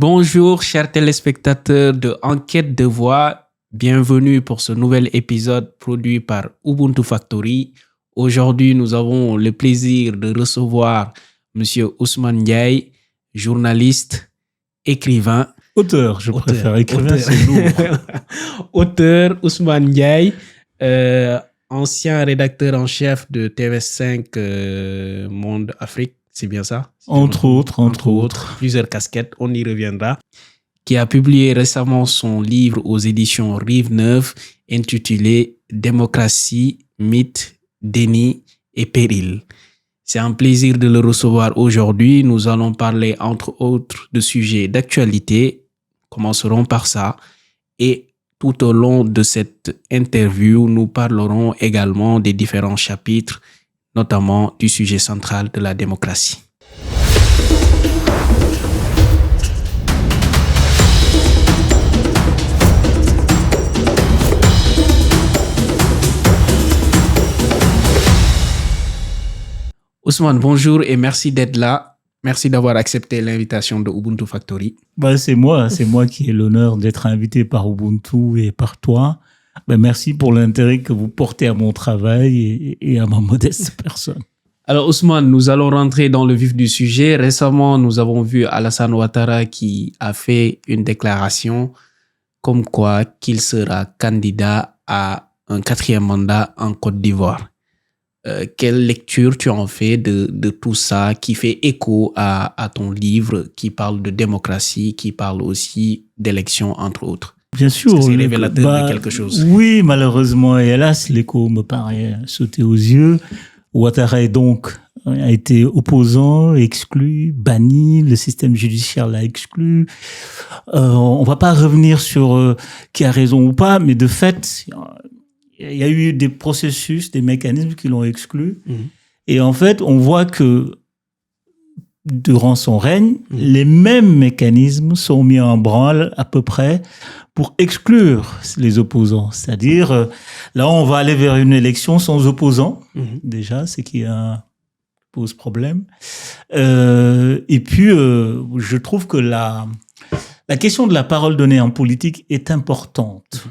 Bonjour chers téléspectateurs de Enquête de voix, bienvenue pour ce nouvel épisode produit par Ubuntu Factory. Aujourd'hui, nous avons le plaisir de recevoir Monsieur Ousmane Ndiaye, journaliste, écrivain. Auteur, je préfère. Écrivain, c'est lourd. Auteur Ousmane Ndiaye, ancien rédacteur en chef de TV5 Monde Afrique. C'est bien ça? Entre autres. Plusieurs casquettes, on y reviendra. Qui a publié récemment son livre aux éditions Rive Neuve intitulé Démocratie, mythe, déni et péril. C'est un plaisir de le recevoir aujourd'hui. Nous allons parler entre autres de sujets d'actualité. Commencerons par ça. Et tout au long de cette interview, nous parlerons également des différents chapitres, notamment du sujet central de la démocratie. Ousmane, bonjour et merci d'être là. Merci d'avoir accepté l'invitation de Ubuntu Factory. C'est moi qui ai l'honneur d'être invité par Ubuntu et par toi. Merci pour l'intérêt que vous portez à mon travail et à ma modeste personne. Alors Ousmane, nous allons rentrer dans le vif du sujet. Récemment, nous avons vu Alassane Ouattara qui a fait une déclaration comme quoi qu'il sera candidat à un 4e mandat en Côte d'Ivoire. Quelle lecture tu en fais de tout ça qui fait écho à ton livre qui parle de démocratie, qui parle aussi d'élections entre autres? Bien sûr. Est-ce que c'est révélateur de quelque chose? Oui, malheureusement, et hélas, l'écho me paraît sauter aux yeux. Ouattara a été opposant, exclu, banni, le système judiciaire l'a exclu. On va pas revenir sur qui a raison ou pas, mais de fait, il y a eu des processus, des mécanismes qui l'ont exclu. Et en fait, on voit que durant son règne, les mêmes mécanismes sont mis en branle à peu près pour exclure les opposants. C'est-à-dire, là, on va aller vers une élection sans opposants, déjà, ce qui pose problème. Et puis, je trouve que la question de la parole donnée en politique est importante.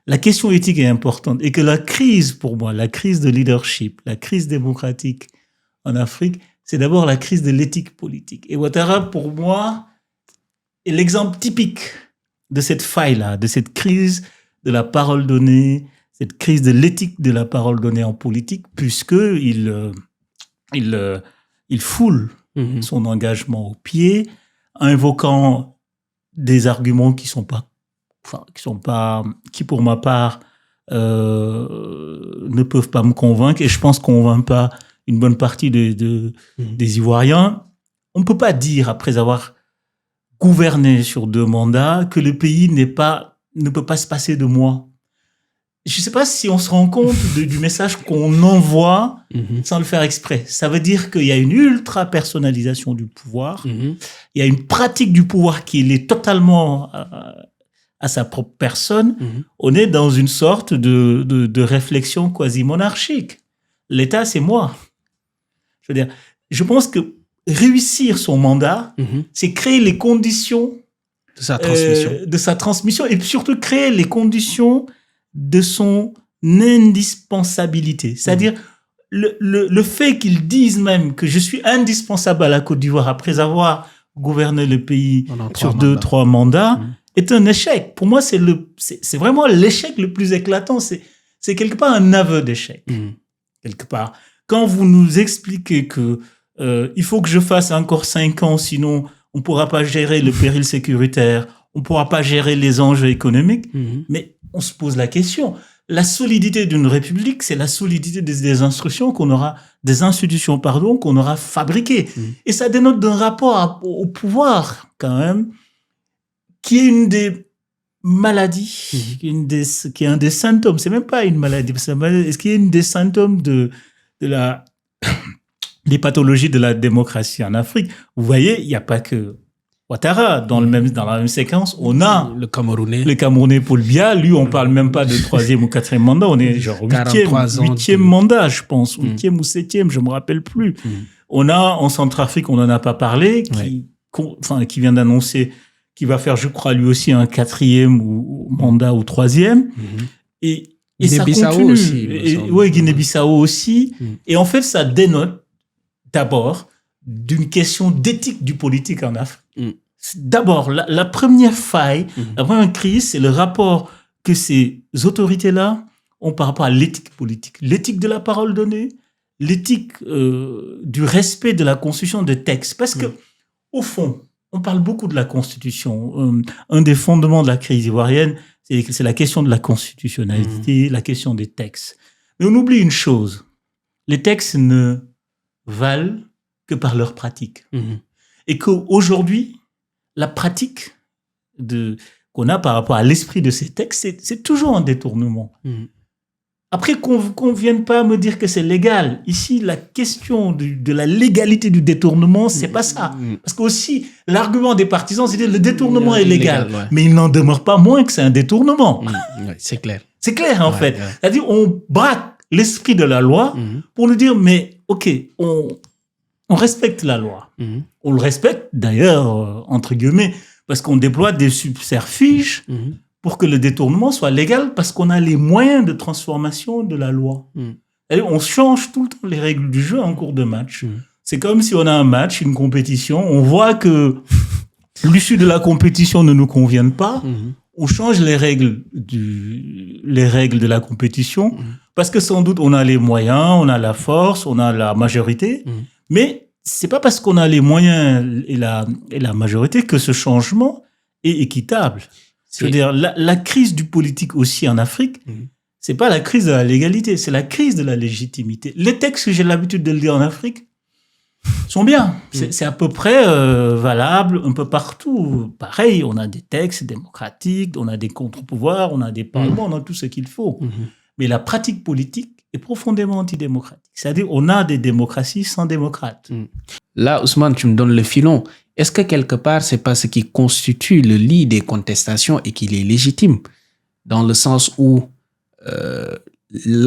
La question éthique est importante et que la crise, pour moi, la crise de leadership, la crise démocratique en Afrique, c'est d'abord la crise de l'éthique politique. Et Ouattara, pour moi, est l'exemple typique de cette faille-là, de cette crise de la parole donnée, cette crise de l'éthique de la parole donnée en politique, puisqu'il foule son engagement au pied, invoquant des arguments qui pour ma part ne peuvent pas me convaincre, et je pense qu'on convainc pas une bonne partie des Ivoiriens. On ne peut pas dire, après avoir gouverné sur 2 mandats, que le pays ne peut pas se passer de moi. Je ne sais pas si on se rend compte du message qu'on envoie sans le faire exprès. Ça veut dire qu'il y a une ultra-personnalisation du pouvoir. Il y a une pratique du pouvoir qui est totalement à sa propre personne. On est dans une sorte de réflexion quasi-monarchique. L'État, c'est moi. Je veux dire, je pense que réussir son mandat, c'est créer les conditions de sa transmission et surtout créer les conditions de son indispensabilité. C'est-à-dire, le fait qu'ils disent même que je suis indispensable à la Côte d'Ivoire après avoir gouverné le pays sur 2-3 mandats, est un échec. Pour moi, c'est vraiment l'échec le plus éclatant. C'est quelque part un aveu d'échec. Quelque part. Quand vous nous expliquez que il faut que je fasse encore 5 ans, sinon on ne pourra pas gérer le péril sécuritaire, on ne pourra pas gérer les enjeux économiques, mais on se pose la question. La solidité d'une république, c'est la solidité des institutions qu'on aura fabriquées. Et ça dénote d'un rapport au pouvoir, quand même, qui est une des maladies, qui est un des symptômes. C'est même pas une maladie, est-ce qu'il y a une des symptômes des pathologies de la démocratie en Afrique? Vous voyez, il n'y a pas que Ouattara. Dans la même séquence, on a le Camerounais Paul Biya. Lui, on parle même pas de 3e ou 4e mandat. On est genre 8e mandat, je pense. 8e ou 7e, je me rappelle plus. On a, en Centrafrique, on n'en a pas parlé, qui vient d'annoncer qui va faire, je crois, lui aussi un 4e ou mandat ou 3e. Et ça continue. Aussi, oui, Guinée-Bissau aussi. Et en fait, ça dénote d'abord d'une question d'éthique du politique en Afrique. D'abord, la première faille, la première crise, c'est le rapport que ces autorités-là ont par rapport à l'éthique politique. L'éthique de la parole donnée, l'éthique du respect de la Constitution, des textes. Parce que, au fond, on parle beaucoup de la Constitution. Un des fondements de la crise ivoirienne, c'est la question de la constitutionnalité, la question des textes. Mais on oublie une chose. Les textes ne valent que par leur pratique. Et qu'aujourd'hui, la pratique qu'on a par rapport à l'esprit de ces textes, c'est toujours un détournement. Après, qu'on vienne pas me dire que c'est légal. Ici, la question de la légalité du détournement, c'est pas ça. Parce que aussi, l'argument des partisans, c'est que le détournement est légal. Ouais. Mais il n'en demeure pas moins que c'est un détournement. Ouais, c'est clair. C'est clair, en fait. Ouais. C'est-à-dire, on braque l'esprit de la loi pour nous dire, mais OK, on respecte la loi. On le respecte, d'ailleurs, entre guillemets, parce qu'on déploie des subterfuges pour que le détournement soit légal, parce qu'on a les moyens de transformation de la loi. On change tout le temps les règles du jeu en cours de match. C'est comme si on a un match, une compétition, on voit que l'issue de la compétition ne nous convient pas, on change les règles de la compétition, parce que sans doute on a les moyens, on a la force, on a la majorité, mais c'est pas parce qu'on a les moyens et la majorité que ce changement est équitable. Je veux dire, la crise du politique aussi en Afrique, c'est pas la crise de la légalité, c'est la crise de la légitimité. Les textes que j'ai l'habitude de lire en Afrique sont bien. C'est à peu près valable un peu partout. Pareil, on a des textes démocratiques, on a des contre-pouvoirs, on a des parlements, on a tout ce qu'il faut. Mais la pratique politique est profondément antidémocratique. C'est-à-dire, on a des démocraties sans démocrates. Là, Ousmane, tu me donnes le filon. Est-ce que quelque part, c'est pas ce qui constitue le lit des contestations et qu'il est légitime, dans le sens où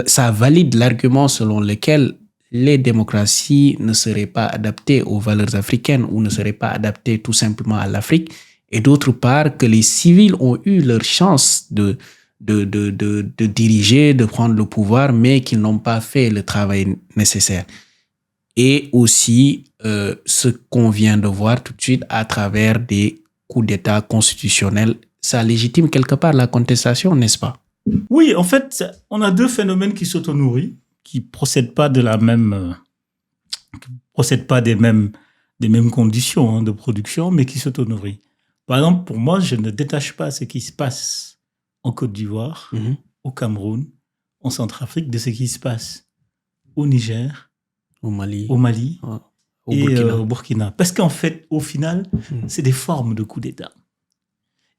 ça valide l'argument selon lequel les démocraties ne seraient pas adaptées aux valeurs africaines ou ne seraient pas adaptées tout simplement à l'Afrique, et d'autre part que les civils ont eu leur chance de diriger, de prendre le pouvoir, mais qu'ils n'ont pas fait le travail nécessaire. Et aussi ce qu'on vient de voir tout de suite à travers des coups d'État constitutionnels, ça légitime quelque part la contestation, n'est-ce pas? Oui, en fait, on a deux phénomènes qui s'auto-nourrissent, qui procèdent pas des mêmes conditions de production, mais qui s'auto-nourrissent. Par exemple, pour moi, je ne détache pas ce qui se passe en Côte d'Ivoire, au Cameroun, en Centrafrique, de ce qui se passe au Niger, au Mali et au Burkina. Parce qu'en fait, au final, c'est des formes de coups d'État.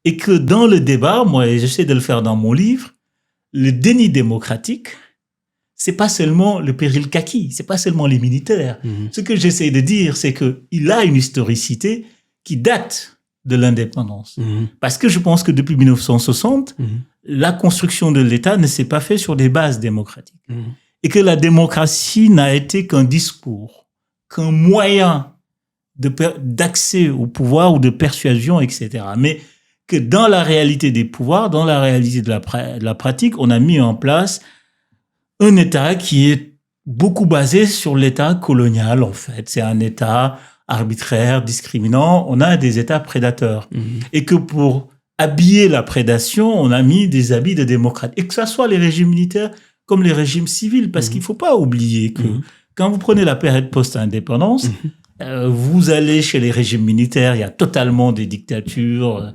Et que dans le débat, moi, et j'essaie de le faire dans mon livre, le déni démocratique, c'est pas seulement le péril kaki, c'est pas seulement les militaires. Ce que j'essaie de dire, c'est qu'il a une historicité qui date de l'indépendance. Parce que je pense que depuis 1960, la construction de l'État ne s'est pas faite sur des bases démocratiques. Et que la démocratie n'a été qu'un discours, qu'un moyen d'accès au pouvoir ou de persuasion, etc. Mais que dans la réalité des pouvoirs, dans la réalité de la pratique, on a mis en place un État qui est beaucoup basé sur l'État colonial, en fait. C'est un État arbitraire, discriminant. On a des États prédateurs. Et que pour habiller la prédation, on a mis des habits de démocrates. Et que ce soit les régimes militaires comme les régimes civils, parce qu'il ne faut pas oublier que quand vous prenez la période post-indépendance, vous allez chez les régimes militaires, il y a totalement des dictatures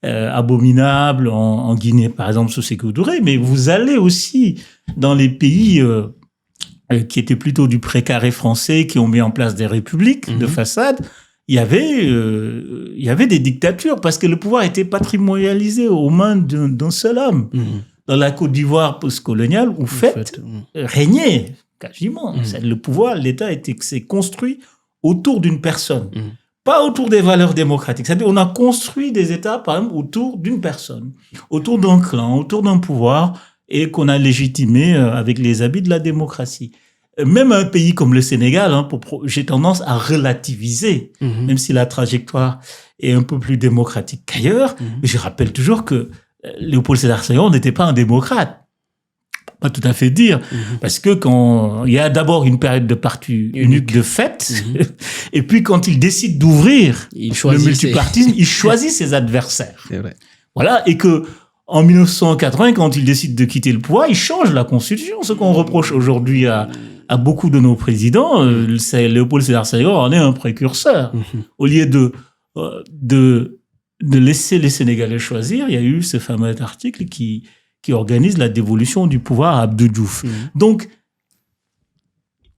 abominables, en Guinée, par exemple, sous Sékou Touré, mais vous allez aussi dans les pays qui étaient plutôt du précaré français, qui ont mis en place des républiques de façade, il y avait des dictatures, parce que le pouvoir était patrimonialisé aux mains d'un seul homme. Dans la Côte d'Ivoire post-coloniale, où fait régnait quasiment. Le pouvoir, l'État s'est construit autour d'une personne, pas autour des valeurs démocratiques. C'est-à-dire on a construit des États, par exemple, autour d'une personne, autour d'un clan, autour d'un pouvoir, et qu'on a légitimé avec les habits de la démocratie. même un pays comme le Sénégal, hein, j'ai tendance à relativiser, même si la trajectoire est un peu plus démocratique qu'ailleurs. Mais je rappelle toujours que Léopold Sédar Senghor n'était pas un démocrate. Pas tout à fait dire, parce que quand il y a d'abord une période de parti unique de fait, et puis quand il décide d'ouvrir le multipartisme, il choisit ses adversaires. C'est vrai. Voilà, et que en 1980, quand il décide de quitter le pouvoir, il change la Constitution. Ce qu'on reproche aujourd'hui à beaucoup de nos présidents, c'est Léopold Sédar Senghor en est un précurseur. Au lieu de laisser les Sénégalais choisir, il y a eu ce fameux article qui organise la dévolution du pouvoir à Abdou Diouf. Donc,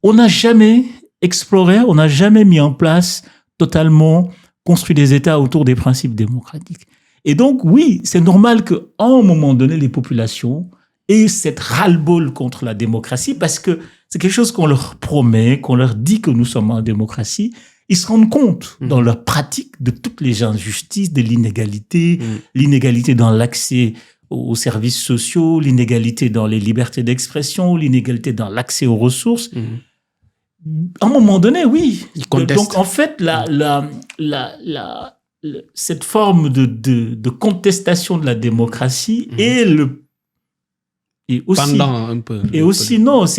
on n'a jamais exploré, on n'a jamais mis en place totalement, construit des États autour des principes démocratiques. Et donc, oui, c'est normal qu'à un moment donné, les populations aient cette ras-le-bol contre la démocratie parce que c'est quelque chose qu'on leur promet, qu'on leur dit que nous sommes en démocratie. Ils se rendent compte dans leur pratique de toutes les injustices, de l'inégalité, l'inégalité dans l'accès aux services sociaux, l'inégalité dans les libertés d'expression, l'inégalité dans l'accès aux ressources. À un moment donné, oui. Donc, en fait, cette forme de contestation de la démocratie c'est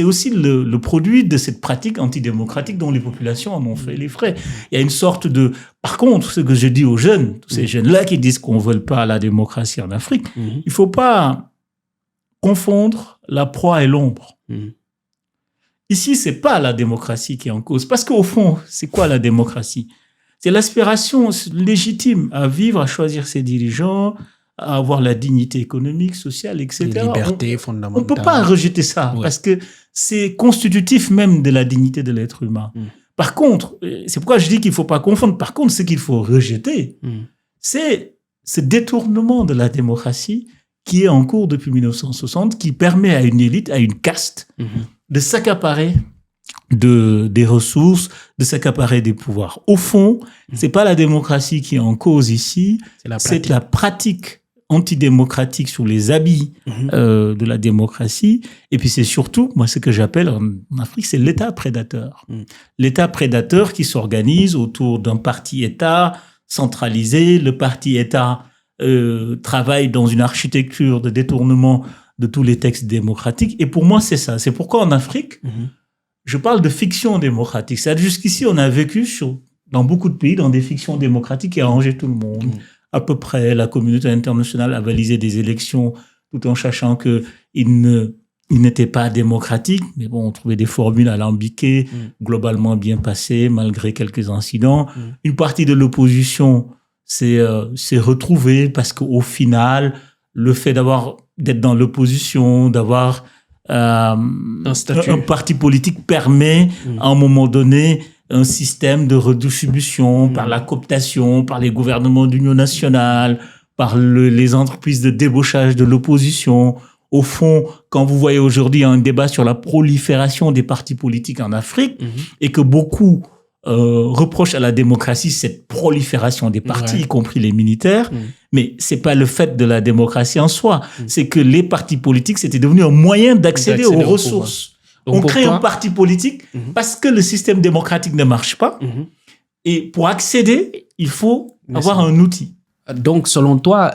aussi le produit de cette pratique antidémocratique dont les populations en ont fait les frais. Il y a une sorte de... Par contre, ce que je dis aux jeunes, tous ces jeunes-là qui disent qu'on ne veut pas la démocratie en Afrique, il ne faut pas confondre la proie et l'ombre. Ici, ce n'est pas la démocratie qui est en cause. Parce qu'au fond, c'est quoi la démocratie? C'est l'aspiration légitime à vivre, à choisir ses dirigeants, à avoir la dignité économique, sociale, etc. Les libertés fondamentales. On ne peut pas rejeter ça, parce que c'est constitutif même de la dignité de l'être humain. Par contre, c'est pourquoi je dis qu'il ne faut pas confondre. Par contre, ce qu'il faut rejeter, c'est ce détournement de la démocratie qui est en cours depuis 1960, qui permet à une élite, à une caste, de s'accaparer des ressources, de s'accaparer des pouvoirs. Au fond, c'est pas la démocratie qui est en cause ici, c'est la pratique antidémocratique sur les habits de la démocratie. Et puis c'est surtout, moi, ce que j'appelle en Afrique, c'est l'État prédateur. L'État prédateur qui s'organise autour d'un parti-État centralisé. Le parti-État travaille dans une architecture de détournement de tous les textes démocratiques. Et pour moi, c'est ça. C'est pourquoi en Afrique, je parle de fiction démocratique. C'est-à-dire jusqu'ici, on a vécu dans beaucoup de pays dans des fictions démocratiques qui arrangeaient tout le monde. À peu près, la communauté internationale a validé des élections tout en sachant qu'ils n'étaient pas démocratiques. Mais bon, on trouvait des formules alambiquées, globalement bien passées, malgré quelques incidents. Une partie de l'opposition s'est retrouvée parce qu'au final, le fait d'être dans l'opposition, d'avoir un parti politique permet, à un moment donné, un système de redistribution par la cooptation, par les gouvernements d'union nationale, par les entreprises de débauchage de l'opposition. Au fond, quand vous voyez aujourd'hui un débat sur la prolifération des partis politiques en Afrique et que beaucoup reprochent à la démocratie cette prolifération des partis, y compris les militaires, mais c'est pas le fait de la démocratie en soi, c'est que les partis politiques, c'était devenu un moyen d'accéder aux ressources. On crée un parti politique parce que le système démocratique ne marche pas. Et pour accéder, il faut avoir un outil. Donc, selon toi,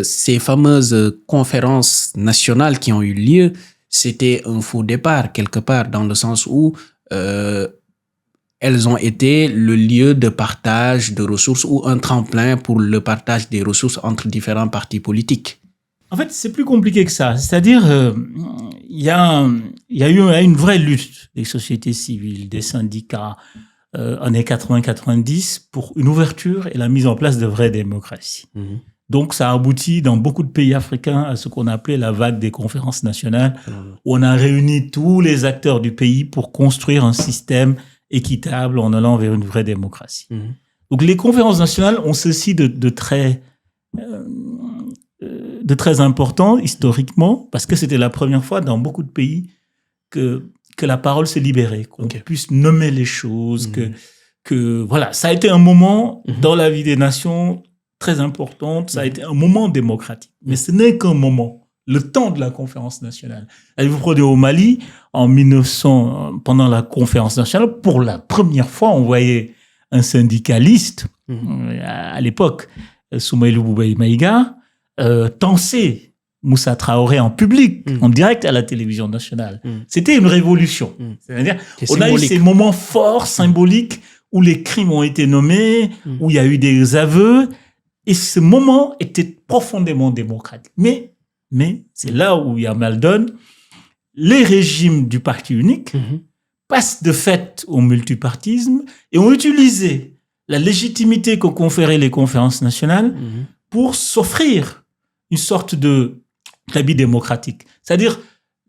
ces fameuses conférences nationales qui ont eu lieu, c'était un faux départ, quelque part, dans le sens où elles ont été le lieu de partage de ressources ou un tremplin pour le partage des ressources entre différents partis politiques. En fait, c'est plus compliqué que ça. C'est-à-dire, il y a eu une vraie lutte des sociétés civiles, des syndicats, années 80-90, pour une ouverture et la mise en place de vraies démocraties. Donc, ça a abouti dans beaucoup de pays africains à ce qu'on appelait la vague des conférences nationales, où on a réuni tous les acteurs du pays pour construire un système équitable en allant vers une vraie démocratie. Donc, les conférences nationales ont ceci de très important historiquement, parce que c'était la première fois dans beaucoup de pays que la parole s'est libérée, qu'on puisse nommer les choses, que voilà, ça a été un moment dans la vie des nations très important, ça a été un moment démocratique. Mais ce n'est qu'un moment. le temps de la conférence nationale. Et vous prenez au Mali, en 1900, pendant la conférence nationale, pour la première fois, on voyait un syndicaliste, à l'époque, Soumaïlou Boubaï Maïga, tenser Moussa Traoré en public, en direct à la télévision nationale. C'était une révolution. C'est-à-dire, on a eu ces moments forts, symboliques, où les crimes ont été nommés, où il y a eu des aveux, et ce moment était profondément démocratique. Mais c'est là où il y a mal donne. Les régimes du parti unique passent de fait au multipartisme et ont utilisé la légitimité que conféraient les conférences nationales pour s'offrir une sorte d'habit démocratique. C'est-à-dire,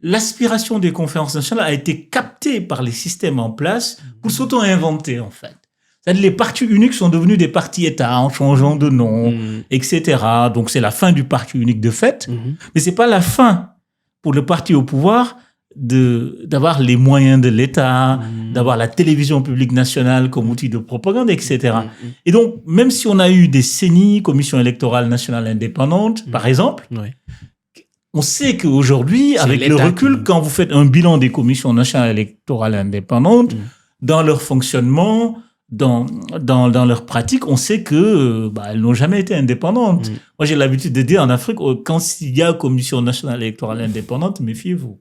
l'aspiration des conférences nationales a été captée par les systèmes en place pour s'auto-inventer, en fait. C'est-à-dire, les partis uniques sont devenus des partis-États en changeant de nom, etc. Donc, c'est la fin du parti unique de fait. Mais c'est pas la fin pour le parti au pouvoir d'avoir les moyens de l'État, d'avoir la télévision publique nationale comme outil de propagande, etc. Et donc, même si on a eu des CENI, Commission électorale nationale indépendante, par exemple, on sait qu'aujourd'hui, avec le recul, quand vous faites un bilan des commissions nationales électorales indépendantes, dans leur fonctionnement, dans leur pratique, on sait que elles n'ont jamais été indépendantes. Moi, j'ai l'habitude de dire en Afrique, quand il y a commission nationale électorale indépendante, méfiez-vous.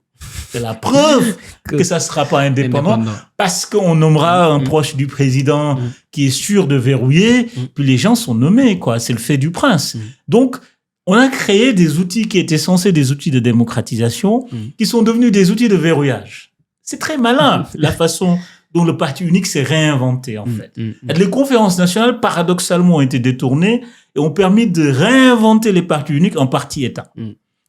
C'est la preuve que ça ne sera pas indépendant parce qu'on nommera un proche du président qui est sûr de verrouiller, puis les gens sont nommés, quoi. C'est le fait du prince. Donc, on a créé des outils qui étaient censés des outils de démocratisation qui sont devenus des outils de verrouillage. C'est très malin, la façon dont le parti unique s'est réinventé, en fait. Les conférences nationales, paradoxalement, ont été détournées et ont permis de réinventer les partis uniques en parti-État.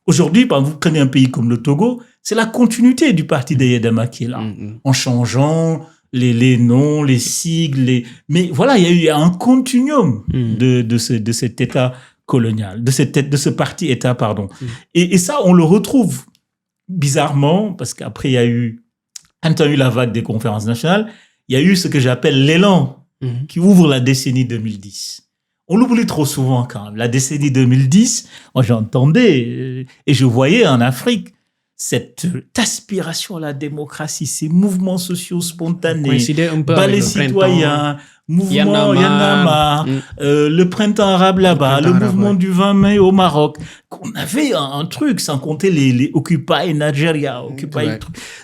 Aujourd'hui, par exemple, vous prenez un pays comme le Togo, c'est la continuité du parti d'Eyedema qui est là, en changeant les noms, les sigles, mais voilà, il y a eu un continuum de cet État colonial, de ce parti-État, pardon. Et ça, on le retrouve bizarrement, parce qu'après, il y a eu, quand il y a eu la vague des conférences nationales, il y a eu ce que j'appelle l'élan qui ouvre la décennie 2010. On l'oublie trop souvent quand même. La décennie 2010, moi j'entendais et je voyais en Afrique cette aspiration à la démocratie, ces mouvements sociaux spontanés, balais citoyens, mouvement Yanama, le printemps arabe là-bas, le mouvement du 20 mai au Maroc. On avait un truc, sans compter les Occupy Nigeria, Occupy.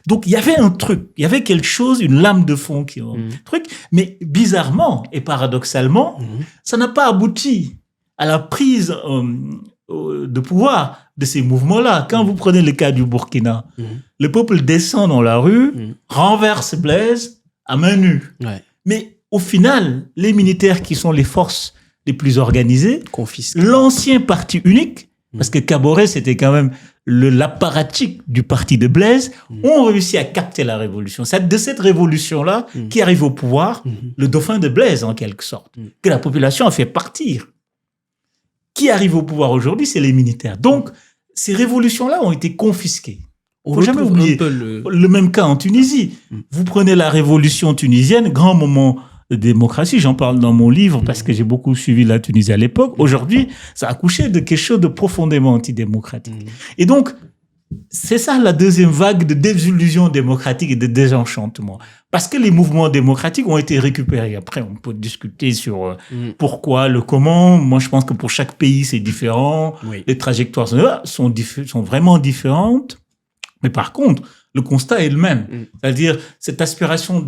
Donc il y avait un truc, il y avait quelque chose, une lame de fond qui truc, mais bizarrement et paradoxalement, ça n'a pas abouti à la prise de pouvoir de ces mouvements-là. Quand vous prenez le cas du Burkina, le peuple descend dans la rue, renverse Blaise à main nue. Mais au final, les militaires qui sont les forces les plus organisées, l'ancien parti unique, parce que Kaboré, c'était quand même l'apparatique du parti de Blaise, ont réussi à capter la révolution. C'est de cette révolution-là qui arrive au pouvoir, le dauphin de Blaise, en quelque sorte, que la population a fait partir. Qui arrive au pouvoir aujourd'hui, c'est les militaires. Donc, ces révolutions-là ont été confisquées. Il ne faut jamais oublier le même cas en Tunisie. Vous prenez la révolution tunisienne, grand moment de démocratie, j'en parle dans mon livre parce que j'ai beaucoup suivi la Tunisie à l'époque. Aujourd'hui, ça a accouché de quelque chose de profondément antidémocratique. Et donc, c'est ça la deuxième vague de désillusion démocratique et de désenchantement. Parce que les mouvements démocratiques ont été récupérés. Après, on peut discuter sur pourquoi, le comment. Moi, je pense que pour chaque pays, c'est différent. Les trajectoires sont vraiment différentes. Mais par contre, le constat est le même. C'est-à-dire, cette aspiration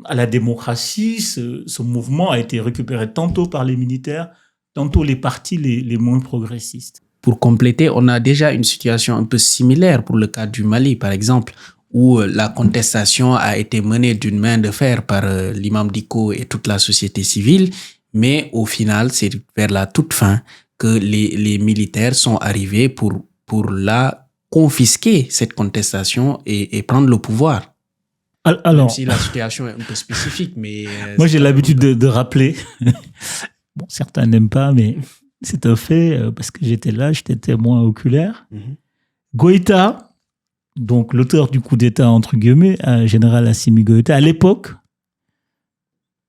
à la démocratie, ce mouvement a été récupéré tantôt par les militaires, tantôt les partis les moins progressistes. Pour compléter, on a déjà une situation un peu similaire pour le cas du Mali, par exemple, où la contestation a été menée d'une main de fer par l'imam Dicko et toute la société civile, mais au final, c'est vers la toute fin que les militaires sont arrivés pour la confisquer, cette contestation, et prendre le pouvoir. Alors, même si la situation est un peu spécifique, mais... moi, j'ai l'habitude de rappeler, bon, certains n'aiment pas, mais... c'est un fait, parce que j'étais là, j'étais témoin oculaire. Goïta, donc l'auteur du coup d'État, entre guillemets, général Assimi Goïta, à l'époque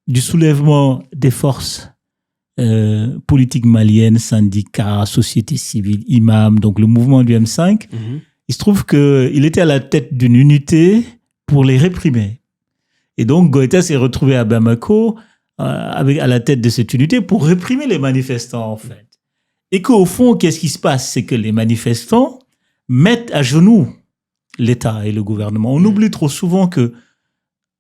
du soulèvement des forces politique malienne, syndicats, société civile, imams, donc le mouvement du M5, il se trouve qu'il était à la tête d'une unité pour les réprimer. Et donc, Goïta s'est retrouvé à Bamako à la tête de cette unité pour réprimer les manifestants, en fait. Et qu'au fond, qu'est-ce qui se passe? C'est que les manifestants mettent à genoux l'État et le gouvernement. On oublie trop souvent que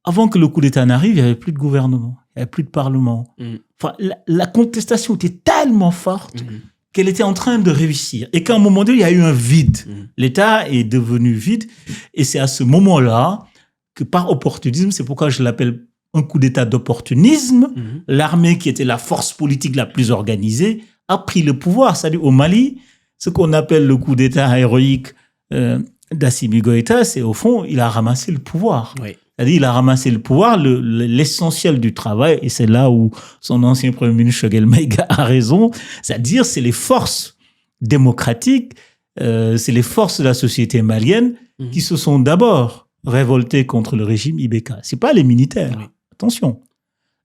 avant que le coup d'État n'arrive, il n'y avait plus de gouvernement, il n'y avait plus de parlement. Enfin, la contestation était tellement forte qu'elle était en train de réussir. Et qu'à un moment donné, il y a eu un vide. L'État est devenu vide. Et c'est à ce moment-là que par opportunisme, c'est pourquoi je l'appelle un coup d'État d'opportunisme, l'armée qui était la force politique la plus organisée a pris le pouvoir. C'est-à-dire au Mali, ce qu'on appelle le coup d'État héroïque d'Assimi Goïta, c'est au fond, il a ramassé le pouvoir. Oui. C'est-à-dire, il a ramassé le pouvoir, l'essentiel du travail, et c'est là où son ancien premier ministre Choguel Maïga a raison, c'est-à-dire c'est les forces démocratiques, c'est les forces de la société malienne qui se sont d'abord révoltées contre le régime Ibeka. C'est pas les militaires, attention.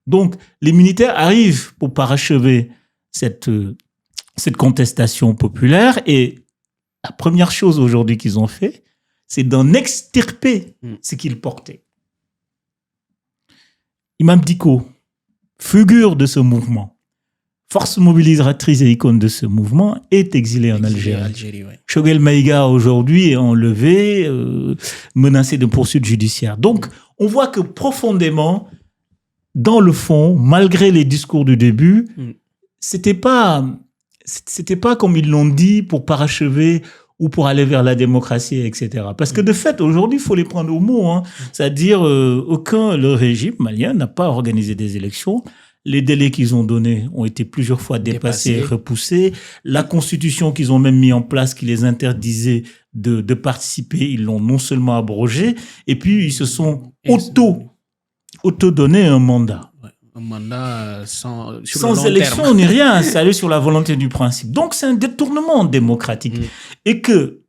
Donc, les militaires arrivent pour parachever cette contestation populaire, et la première chose aujourd'hui qu'ils ont fait, c'est d'en extirper ce qu'ils portaient. Imam Dicko, figure de ce mouvement, force mobilisatrice et icône de ce mouvement, est exilé en Algérie. Ouais. Choguel Maïga, aujourd'hui, est enlevé, menacé de poursuites judiciaires. Donc, on voit que profondément, dans le fond, malgré les discours du début, c'était pas comme ils l'ont dit pour parachever ou pour aller vers la démocratie, etc. Parce que de fait, aujourd'hui, il faut les prendre au mot. Hein. C'est-à-dire, le régime malien n'a pas organisé des élections. Les délais qu'ils ont donnés ont été plusieurs fois dépassés et repoussés. La constitution qu'ils ont même mis en place, qui les interdisait de participer, ils l'ont non seulement abrogée, et puis ils se sont auto-donné un mandat. Un mandat sans élection ni rien, c'est aller sur la volonté du principe. Donc, c'est un détournement démocratique. Et que,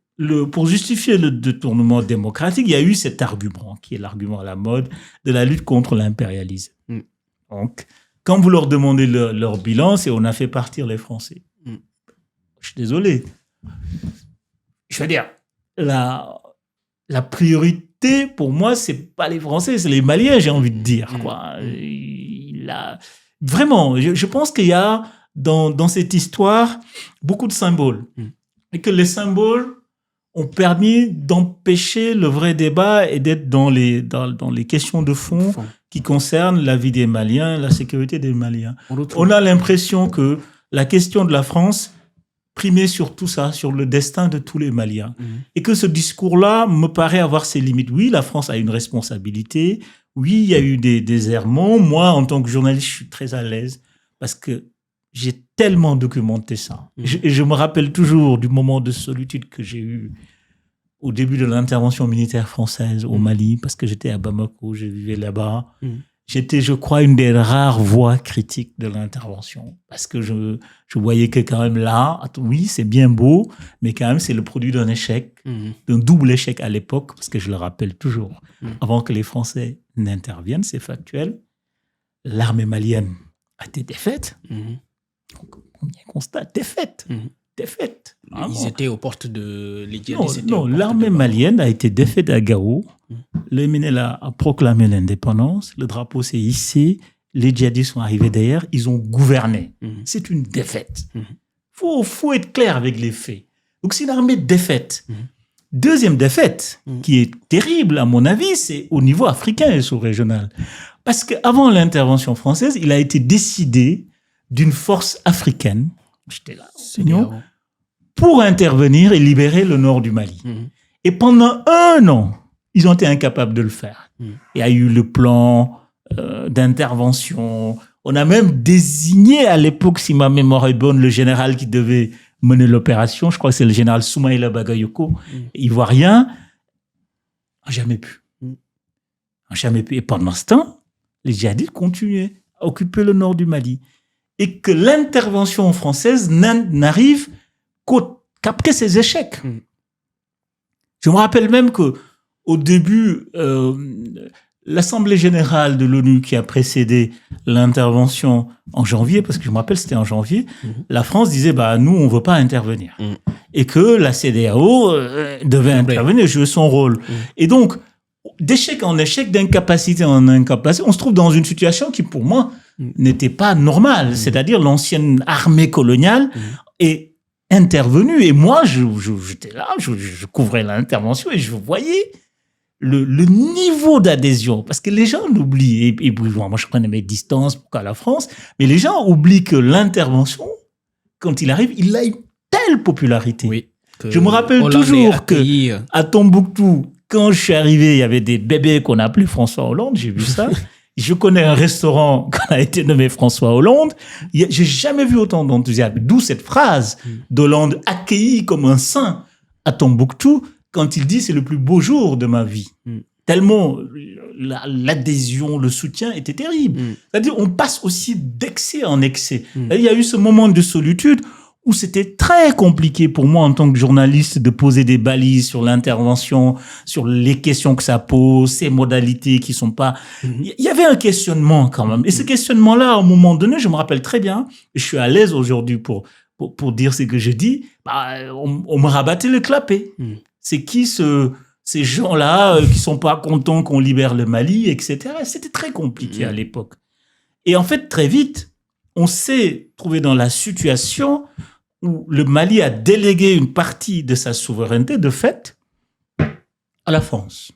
pour justifier le détournement démocratique, il y a eu cet argument, qui est l'argument à la mode, de la lutte contre l'impérialisme. Donc, quand vous leur demandez leur bilan, c'est on a fait partir les Français. Je suis désolé. Je veux dire, la priorité, pour moi, c'est pas les Français, c'est les Maliens, j'ai envie de dire, quoi. Vraiment, je pense qu'il y a dans cette histoire beaucoup de symboles. Et que les symboles ont permis d'empêcher le vrai débat et d'être dans les questions de fond qui concernent la vie des Maliens, la sécurité des Maliens. On a l'impression que la question de la France primait sur tout ça, sur le destin de tous les Maliens. Et que ce discours-là me paraît avoir ses limites. Oui, la France a une responsabilité. Oui, il y a eu des errements. Moi, en tant que journaliste, je suis très à l'aise parce que j'ai tellement documenté ça. Et je me rappelle toujours du moment de solitude que j'ai eu au début de l'intervention militaire française au Mali, parce que j'étais à Bamako, je vivais là-bas. J'étais, je crois, une des rares voix critiques de l'intervention, parce que je voyais que quand même là, oui, c'est bien beau, mais quand même, c'est le produit d'un échec, d'un double échec à l'époque, parce que je le rappelle toujours, avant que les Français n'interviennent, c'est factuel, l'armée malienne a été défaite. Donc, on y constate, défaite. Défaite. Ils étaient aux portes de... Les djihadistes non, l'armée malienne a été défaite à Gao. Le MNL a proclamé l'indépendance. Le drapeau s'est hissé. Les djihadistes sont arrivés derrière. Ils ont gouverné. C'est une défaite. Faut être clair avec les faits. Donc, c'est une armée défaite. Deuxième défaite, qui est terrible à mon avis, c'est au niveau africain et sous-régional. Parce qu'avant l'intervention française, il a été décidé d'une force africaine, j'étais là, pour intervenir et libérer le nord du Mali. Et pendant 1 an, ils ont été incapables de le faire. Il y a eu le plan d'intervention. On a même désigné à l'époque, si ma mémoire est bonne, le général qui devait mener l'opération. Je crois que c'est le général Soumaïla Bagayoko, ivoirien. Jamais pu. Jamais pu. Et pendant ce temps, les djihadistes continuaient à occuper le nord du Mali. Et que l'intervention française n'arrive qu'après ces échecs. Je me rappelle même qu'au début, l'Assemblée générale de l'ONU qui a précédé l'intervention en janvier, parce que je me rappelle, c'était en janvier, la France disait, nous, on veut pas intervenir. Et que la CEDEAO devait intervenir, jouer son rôle. Et donc, d'échec en échec, d'incapacité en incapacité, on se trouve dans une situation qui, pour moi, n'était pas normale. C'est-à-dire, l'ancienne armée coloniale est intervenue. Et moi, j'étais là, je couvrais l'intervention et je voyais le niveau d'adhésion, parce que les gens l'oublient, et moi je prenais mes distances pour qu'à la France, mais les gens oublient que l'intervention, quand il arrive, il a une telle popularité. Oui, je me rappelle toujours que à Tombouctou, quand je suis arrivé, il y avait des bébés qu'on appelait François Hollande, j'ai vu ça. Je connais un restaurant qu'on a été nommé François Hollande. J'ai jamais vu autant d'enthousiasme. D'où cette phrase d'Hollande accueilli comme un saint à Tombouctou, quand il dit c'est le plus beau jour de ma vie. Tellement l'adhésion, le soutien était terrible. C'est-à-dire, on passe aussi d'excès en excès. Il y a eu ce moment de solitude où c'était très compliqué pour moi en tant que journaliste de poser des balises sur l'intervention, sur les questions que ça pose, ces modalités qui sont pas... Il y avait un questionnement quand même. Et ce questionnement-là, à un moment donné, je me rappelle très bien, et je suis à l'aise aujourd'hui pour dire ce que je dis, on me rabattait le clapet. C'est qui ces gens-là qui sont pas contents qu'on libère le Mali, etc. C'était très compliqué à l'époque. Et en fait, très vite, on s'est trouvé dans la situation où le Mali a délégué une partie de sa souveraineté, de fait, à la France.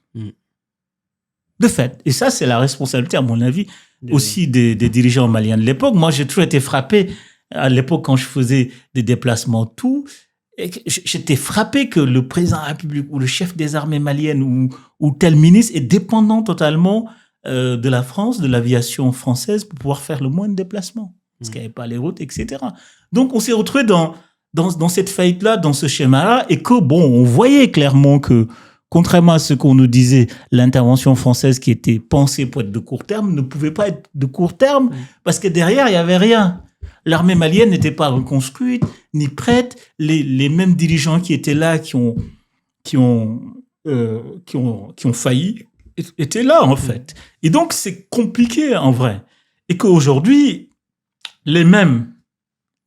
De fait. Et ça, c'est la responsabilité, à mon avis, aussi des dirigeants maliens de l'époque. Moi, j'ai toujours été frappé, à l'époque, quand je faisais des déplacements, j'étais frappé que le président de la République ou le chef des armées maliennes ou tel ministre est dépendant totalement de la France, de l'aviation française pour pouvoir faire le moins de déplacements. Parce qu'il n'y avait pas les routes, etc. Donc, on s'est retrouvé dans cette faillite-là, dans ce schéma-là, et que, on voyait clairement que, contrairement à ce qu'on nous disait, l'intervention française qui était pensée pour être de court terme ne pouvait pas être de court terme parce que derrière, il n'y avait rien. L'armée malienne n'était pas reconstruite, ni prête. Les mêmes dirigeants qui étaient là, qui ont failli, étaient là, en fait. Et donc, c'est compliqué, en vrai. Et qu'aujourd'hui, les mêmes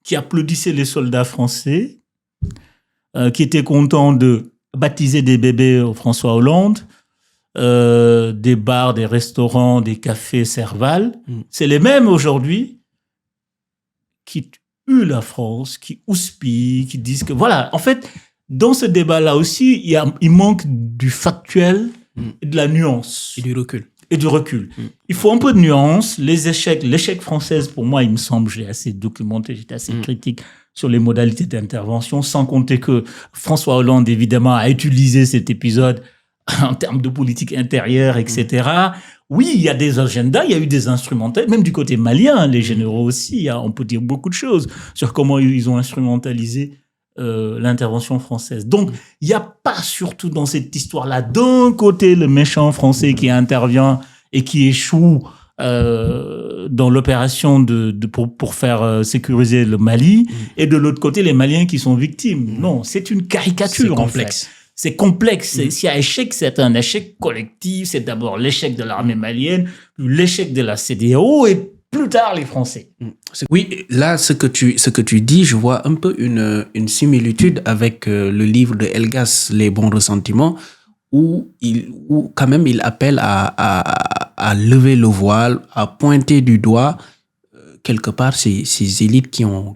qui applaudissaient les soldats français, qui étaient contents de baptiser des bébés au François Hollande, des bars, des restaurants, des cafés Serval, c'est les mêmes aujourd'hui qui huent la France, qui houspillent, qui disent que voilà. En fait, dans ce débat-là aussi, il manque du factuel et de la nuance. Et du recul. Il faut un peu de nuance. L'échec française, pour moi, il me semble, j'ai assez documenté, j'étais assez critique sur les modalités d'intervention, sans compter que François Hollande, évidemment, a utilisé cet épisode en termes de politique intérieure, etc. Oui, il y a des agendas, il y a eu des instrumentales, même du côté malien, les généraux aussi, on peut dire beaucoup de choses sur comment ils ont instrumentalisé l'intervention française. Donc, il n'y a pas, surtout dans cette histoire-là, d'un côté le méchant français qui intervient et qui échoue dans l'opération pour faire sécuriser le Mali, et de l'autre côté les Maliens qui sont victimes. Non, c'est une caricature. C'est complexe. En fait. C'est complexe. S'il y a échec, c'est un échec collectif. C'est d'abord l'échec de l'armée malienne, puis l'échec de la CEDEAO et plus tard les Français. Oui, là, ce que tu dis, je vois un peu une similitude avec le livre de Helgas, Les bons ressentiments, où quand même il appelle à lever le voile, à pointer du doigt quelque part ces élites qui ont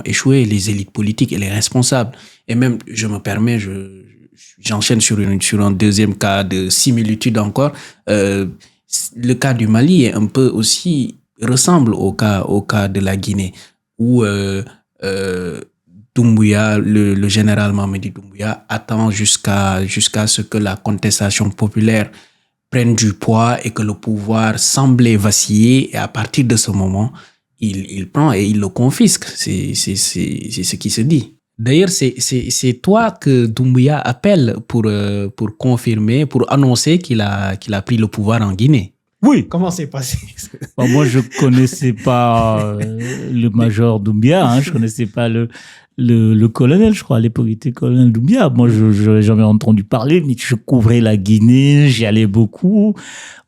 échoué, les élites politiques et les responsables. Et même, je me permets, j'enchaîne sur un deuxième cas de similitude encore. Le cas du Mali est un peu aussi ressemble au cas de la Guinée, où Doumbouya, le général Mamadi Doumbouya, attend jusqu'à ce que la contestation populaire prenne du poids et que le pouvoir semblait vaciller, et à partir de ce moment, il prend et il le confisque. C'est ce qui se dit. D'ailleurs, c'est toi que Doumbouya appelle pour confirmer, pour annoncer qu'il a pris le pouvoir en Guinée. Oui. Comment c'est passé? Moi, je connaissais pas le major Doumbouya, je connaissais pas le le colonel, je crois, à l'époque, il était colonel Doumbia. Moi, je n'avais jamais entendu parler, mais je couvrais la Guinée, j'y allais beaucoup.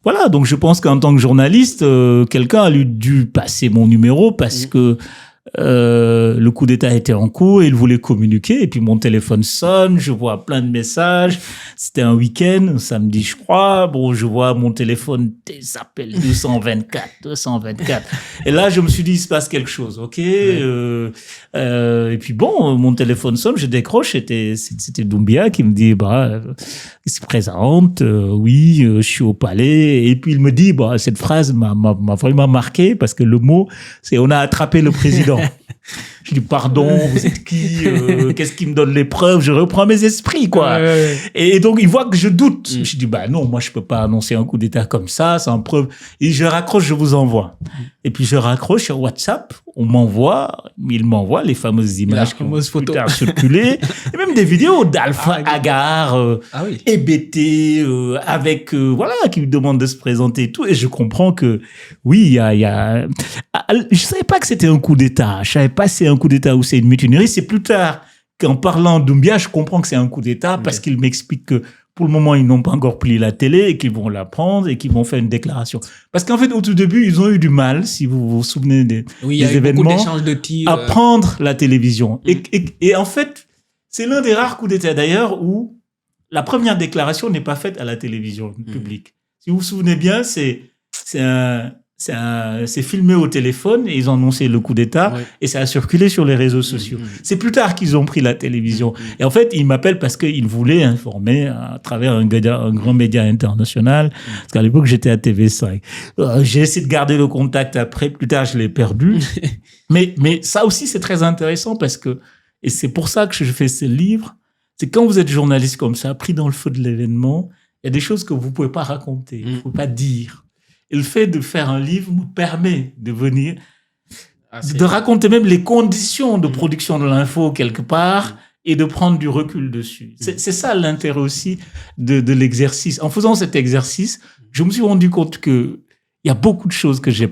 Voilà, donc je pense qu'en tant que journaliste, quelqu'un a dû passer mon numéro parce que le coup d'État était en cours et il voulait communiquer. Et puis mon téléphone sonne, je vois plein de messages. C'était un week-end, un samedi, je crois. Bon, je vois mon téléphone, des appels 224. Et là, je me suis dit, il se passe quelque chose, ok. Et puis bon, mon téléphone sonne, je décroche. C'était Doumbia qui me dit, il se présente. Oui, je suis au palais. Et puis il me dit, cette phrase m'a vraiment marqué parce que le mot, c'est on a attrapé le président. Je dis pardon, vous êtes qui, qu'est-ce qui me donne les preuves? Je reprends mes esprits, quoi. Et donc il voit que je doute. Je dis non, moi je peux pas annoncer un coup d'État comme ça, sans preuve. Et je raccroche, je vous envoie. Et puis je raccroche sur WhatsApp, il m'envoie les fameuses images qui ont circulé, et même des vidéos d'Alpha Agar, hébété, avec qui me demande de se présenter et tout. Et je comprends que oui, il y a. Je savais pas que c'était un coup d'État. Je savais pas si c'est un coup d'État ou c'est une mutinerie. C'est plus tard qu'en parlant d'Oumbia, je comprends que c'est un coup d'État parce qu'il m'explique que pour le moment, ils n'ont pas encore plié la télé et qu'ils vont la prendre et qu'ils vont faire une déclaration. Parce qu'en fait, au tout début, ils ont eu du mal, si vous vous souvenez des événements, à prendre la télévision. Et en fait, c'est l'un des rares coups d'État d'ailleurs où la première déclaration n'est pas faite à la télévision publique. Si vous vous souvenez bien, c'est filmé au téléphone et ils ont annoncé le coup d'État et ça a circulé sur les réseaux sociaux. C'est plus tard qu'ils ont pris la télévision. Et en fait, ils m'appellent parce qu'ils voulaient informer à travers un grand média international. Parce qu'à l'époque, j'étais à TV5. J'ai essayé de garder le contact après. Plus tard, je l'ai perdu. mais ça aussi, c'est très intéressant parce que, et c'est pour ça que je fais ce livre, c'est quand vous êtes journaliste comme ça, pris dans le feu de l'événement, il y a des choses que vous pouvez pas raconter, vous pouvez pas dire. Et le fait de faire un livre me permet de venir, de raconter même les conditions de production de l'info quelque part et de prendre du recul dessus. C'est ça l'intérêt aussi de l'exercice. En faisant cet exercice, je me suis rendu compte que il y a beaucoup de choses que je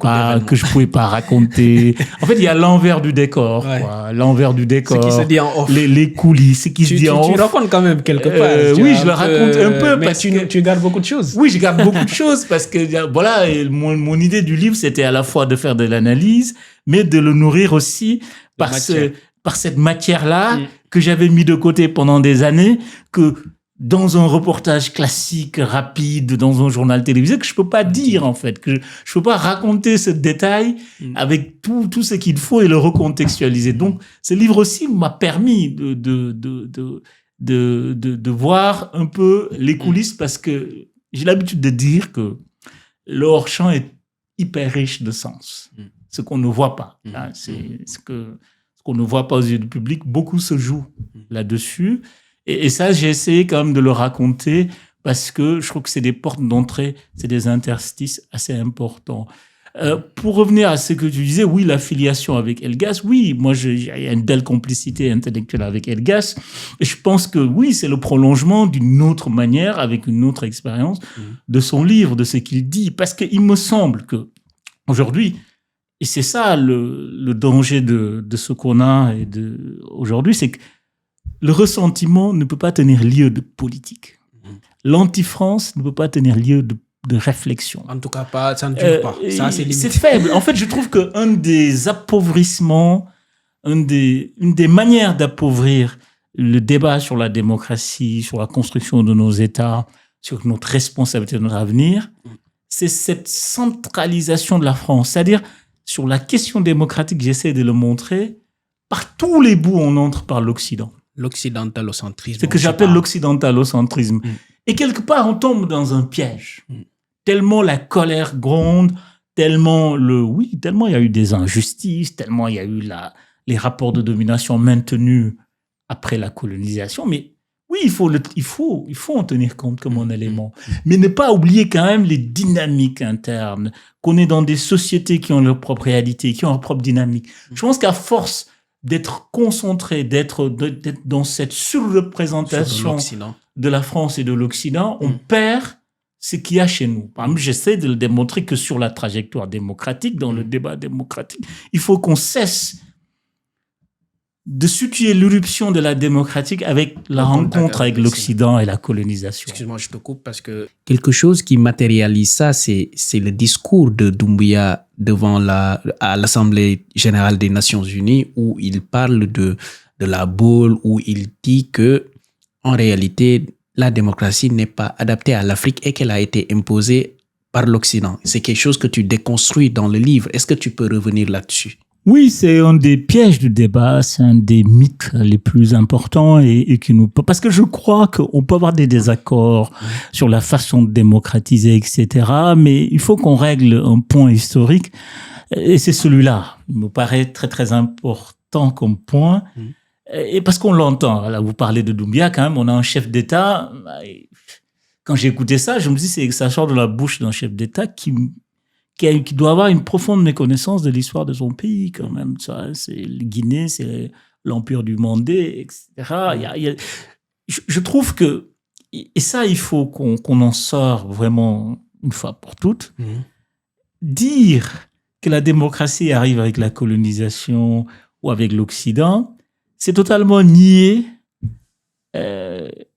pouvais pas raconter. En fait, il y a l'envers du décor, quoi. L'envers du décor. Ce qui se dit en off. Les coulisses, ce qui se dit en off. Tu racontes quand même quelque part. Oui, je le raconte un peu. Mais tu gardes beaucoup de choses. Oui, je garde beaucoup de choses parce que, voilà, mon idée du livre, c'était à la fois de faire de l'analyse, mais de le nourrir aussi par cette matière-là que j'avais mis de côté pendant des années, que dans un reportage classique, rapide, dans un journal télévisé, que je peux pas dire, en fait, que je peux pas raconter ce détail avec tout ce qu'il faut et le recontextualiser. Donc, ce livre aussi m'a permis de voir un peu les coulisses parce que j'ai l'habitude de dire que le hors-champ est hyper riche de sens. Ce qu'on ne voit pas. Hein, c'est ce qu'on ne voit pas aux yeux du public. Beaucoup se joue là-dessus. Et ça, j'ai essayé quand même de le raconter parce que je trouve que c'est des portes d'entrée, c'est des interstices assez importants. Pour revenir à ce que tu disais, oui, l'affiliation avec Elgas, oui, moi, il y a une belle complicité intellectuelle avec Elgas. Et je pense que oui, c'est le prolongement d'une autre manière, avec une autre expérience de son livre, de ce qu'il dit. Parce qu'il me semble que aujourd'hui, et c'est ça le danger de ce qu'on a aujourd'hui, c'est que le ressentiment ne peut pas tenir lieu de politique. L'anti-France ne peut pas tenir lieu de réflexion. En tout cas, ça ne dure pas. Ça, c'est limité. C'est faible. En fait, je trouve qu'un des appauvrissements, une des manières d'appauvrir le débat sur la démocratie, sur la construction de nos États, sur notre responsabilité de notre avenir, c'est cette centralisation de la France. C'est-à-dire, sur la question démocratique, j'essaie de le montrer, par tous les bouts, on entre par l'Occident. L'occidentalocentrisme. C'est ce que j'appelle l'occidentalocentrisme. Et quelque part, on tombe dans un piège. Tellement la colère gronde, tellement il y a eu des injustices, tellement il y a eu les rapports de domination maintenus après la colonisation. Mais oui, il faut en tenir compte comme un élément. Mais ne pas oublier quand même les dynamiques internes, qu'on est dans des sociétés qui ont leur propre réalité, qui ont leur propre dynamique. Je pense qu'à force d'être concentré, d'être dans cette surreprésentation de la France et de l'Occident, on perd ce qu'il y a chez nous. Par exemple, j'essaie de le démontrer que sur la trajectoire démocratique, dans le débat démocratique, il faut qu'on cesse de situer l'éruption de la démocratie avec la rencontre avec l'Occident et la colonisation. Excuse-moi, je te coupe parce que quelque chose qui matérialise ça, c'est le discours de Doumbouya à l'Assemblée générale des Nations Unies où il parle de la boule, où il dit que en réalité, la démocratie n'est pas adaptée à l'Afrique et qu'elle a été imposée par l'Occident. C'est quelque chose que tu déconstruis dans le livre. Est-ce que tu peux revenir là-dessus? Oui, c'est un des pièges du débat, c'est un des mythes les plus importants et qui nous... Parce que je crois qu'on peut avoir des désaccords sur la façon de démocratiser, etc. Mais il faut qu'on règle un point historique et c'est celui-là. Il me paraît très, très important comme point. Et parce qu'on l'entend. Là, vous parlez de Doumbouya, quand même, on a un chef d'État. Quand j'ai écouté ça, je me dis que ça sort de la bouche d'un chef d'État qui doit avoir une profonde méconnaissance de l'histoire de son pays, quand même. Ça, c'est le Guinée, c'est l'Empire du Mandé, etc. Je trouve que, et ça, il faut qu'on en sorte vraiment une fois pour toutes, dire que la démocratie arrive avec la colonisation ou avec l'Occident, c'est totalement nier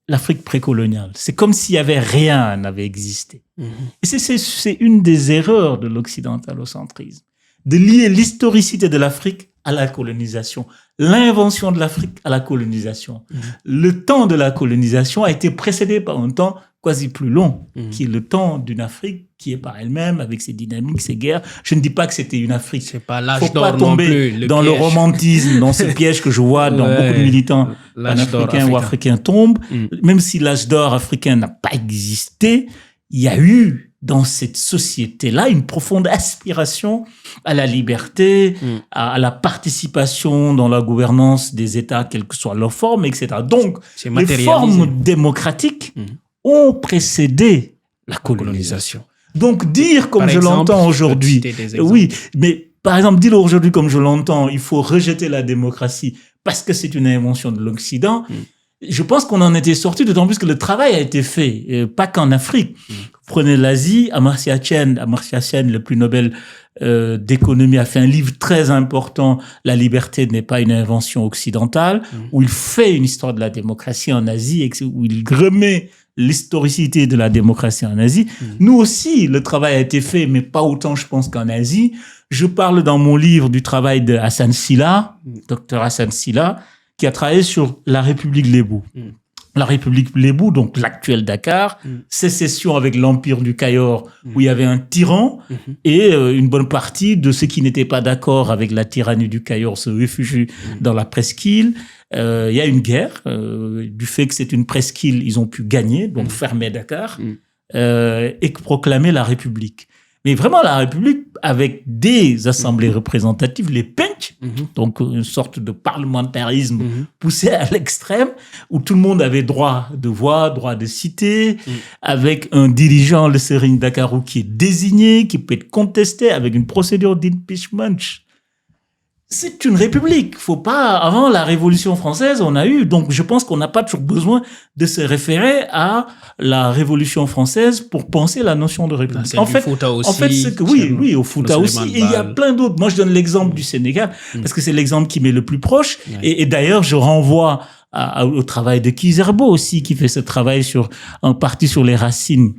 l'Afrique précoloniale. C'est comme s'il y avait rien n'avait existé. Et c'est une des erreurs de l'occidentalocentrisme, de lier l'historicité de l'Afrique à la colonisation, l'invention de l'Afrique à la colonisation. Le temps de la colonisation a été précédé par un temps quasi plus long, qui est le temps d'une Afrique qui est par elle-même, avec ses dynamiques, ses guerres. Je ne dis pas que c'était une Afrique. C'est pas l'âge d'or non plus. Dans le romantisme, dans ce piège que je vois dans beaucoup de militants panafricains ou africains tombent. Même si l'âge d'or africain n'a pas existé, il y a eu dans cette société-là une profonde aspiration à la liberté, à la participation dans la gouvernance des États, quelle que soit leur forme, etc. Donc, les formes démocratiques ont précédé la colonisation. Donc, dire comme je l'entends aujourd'hui, oui, mais par exemple, dire aujourd'hui comme je l'entends, il faut rejeter la démocratie parce que c'est une invention de l'Occident. Je pense qu'on en était sorti, d'autant plus que le travail a été fait, pas qu'en Afrique. Prenez l'Asie, Amartya Sen, le prix Nobel d'économie, a fait un livre très important, La liberté n'est pas une invention occidentale, où il fait une histoire de la démocratie en Asie, où il remet l'historicité de la démocratie en Asie. Nous aussi, le travail a été fait, mais pas autant, je pense, qu'en Asie. Je parle dans mon livre du travail de Hassan Silla, docteur Hassan Silla, qui a travaillé sur la République Lébou. La République Lébou, donc l'actuel Dakar, sécession avec l'Empire du Cayor, où il y avait un tyran, et une bonne partie de ceux qui n'étaient pas d'accord avec la tyrannie du Cayor se réfugient dans la presqu'île. Il y a une guerre, du fait que c'est une presqu'île, ils ont pu gagner, donc fermer Dakar, et proclamer la République. Mais vraiment, la République, avec des assemblées représentatives, les pench, donc une sorte de parlementarisme poussé à l'extrême, où tout le monde avait droit de voix, droit de citer, avec un dirigeant, le Serigne Dakarou, qui est désigné, qui peut être contesté, avec une procédure d'impeachment. C'est une république. Faut pas, avant la Révolution française, on a eu, donc je pense qu'on n'a pas toujours besoin de se référer à la Révolution française pour penser la notion de république. En fait, c'est que, oui, au Fouta aussi. Et il y a plein d'autres. Moi, je donne l'exemple du Sénégal, parce que c'est l'exemple qui m'est le plus proche. Et d'ailleurs, je renvoie au travail de Kizerbo aussi, qui fait ce travail en partie sur les racines,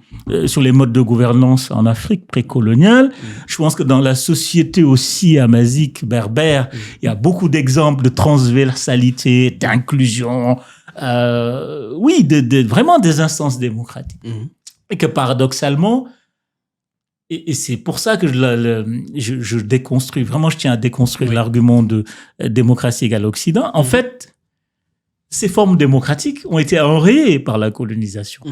sur les modes de gouvernance en Afrique précoloniale. Je pense que dans la société aussi amazique, berbère, il y a beaucoup d'exemples de transversalité, d'inclusion, vraiment des instances démocratiques. Et que paradoxalement, et c'est pour ça que je déconstruis, vraiment je tiens à déconstruire l'argument de démocratie égale Occident. En fait, ces formes démocratiques ont été enrayées par la colonisation.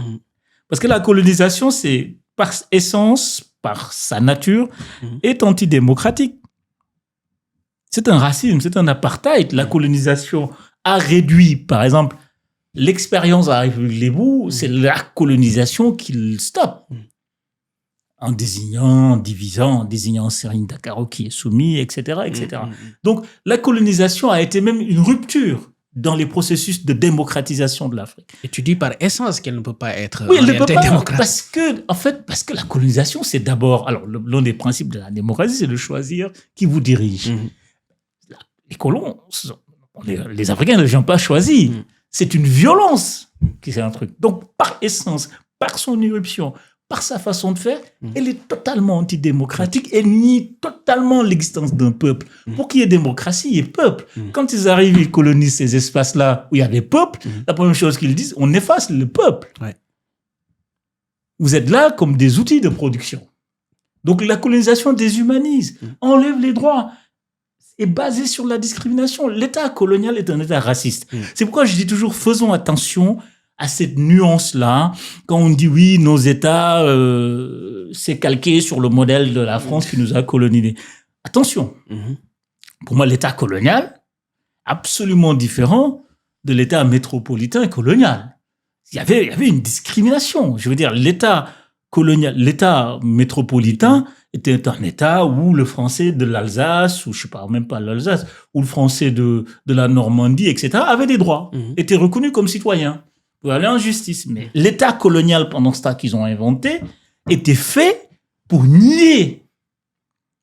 Parce que la colonisation, c'est par essence, par sa nature, est antidémocratique. C'est un racisme, c'est un apartheid. La colonisation a réduit, par exemple, l'expérience à la République Lébou, c'est la colonisation qui le stoppe. En désignant Serigne Dakarou qui est soumis, etc., etc. Donc, la colonisation a été même une rupture dans les processus de démocratisation de l'Afrique. Et tu dis par essence qu'elle ne peut pas être elle ne peut pas, démocrate. Parce que la colonisation, c'est d'abord... Alors, l'un des principes de la démocratie, c'est de choisir qui vous dirige. Les colons Les Africains ne les ont pas choisis. C'est une violence qui c'est un truc. Donc, par essence, par son éruption, par sa façon de faire, elle est totalement antidémocratique. Elle nie totalement l'existence d'un peuple. Pour qu'il y ait démocratie, il y ait peuple. Quand ils arrivent, ils colonisent ces espaces-là où il y a des peuples, la première chose qu'ils disent, on efface le peuple. Ouais. Vous êtes là comme des outils de production. Donc, la colonisation déshumanise, enlève les droits, est basée sur la discrimination. L'État colonial est un État raciste. C'est pourquoi je dis toujours, faisons attention à cette nuance-là. Quand on dit, oui, nos États, c'est calqué sur le modèle de la France qui nous a colonisés. Attention. Pour moi, l'État colonial, absolument différent de l'État métropolitain et colonial. Il y avait une discrimination. Je veux dire, l'État colonial, l'État métropolitain était un État où le français de l'Alsace, ou je sais pas, même pas l'Alsace, où le français de la Normandie, etc., avait des droits, était reconnu comme citoyen, pouvait aller en justice. Mais l'État colonial, pendant ce temps qu'ils ont inventé, était fait pour nier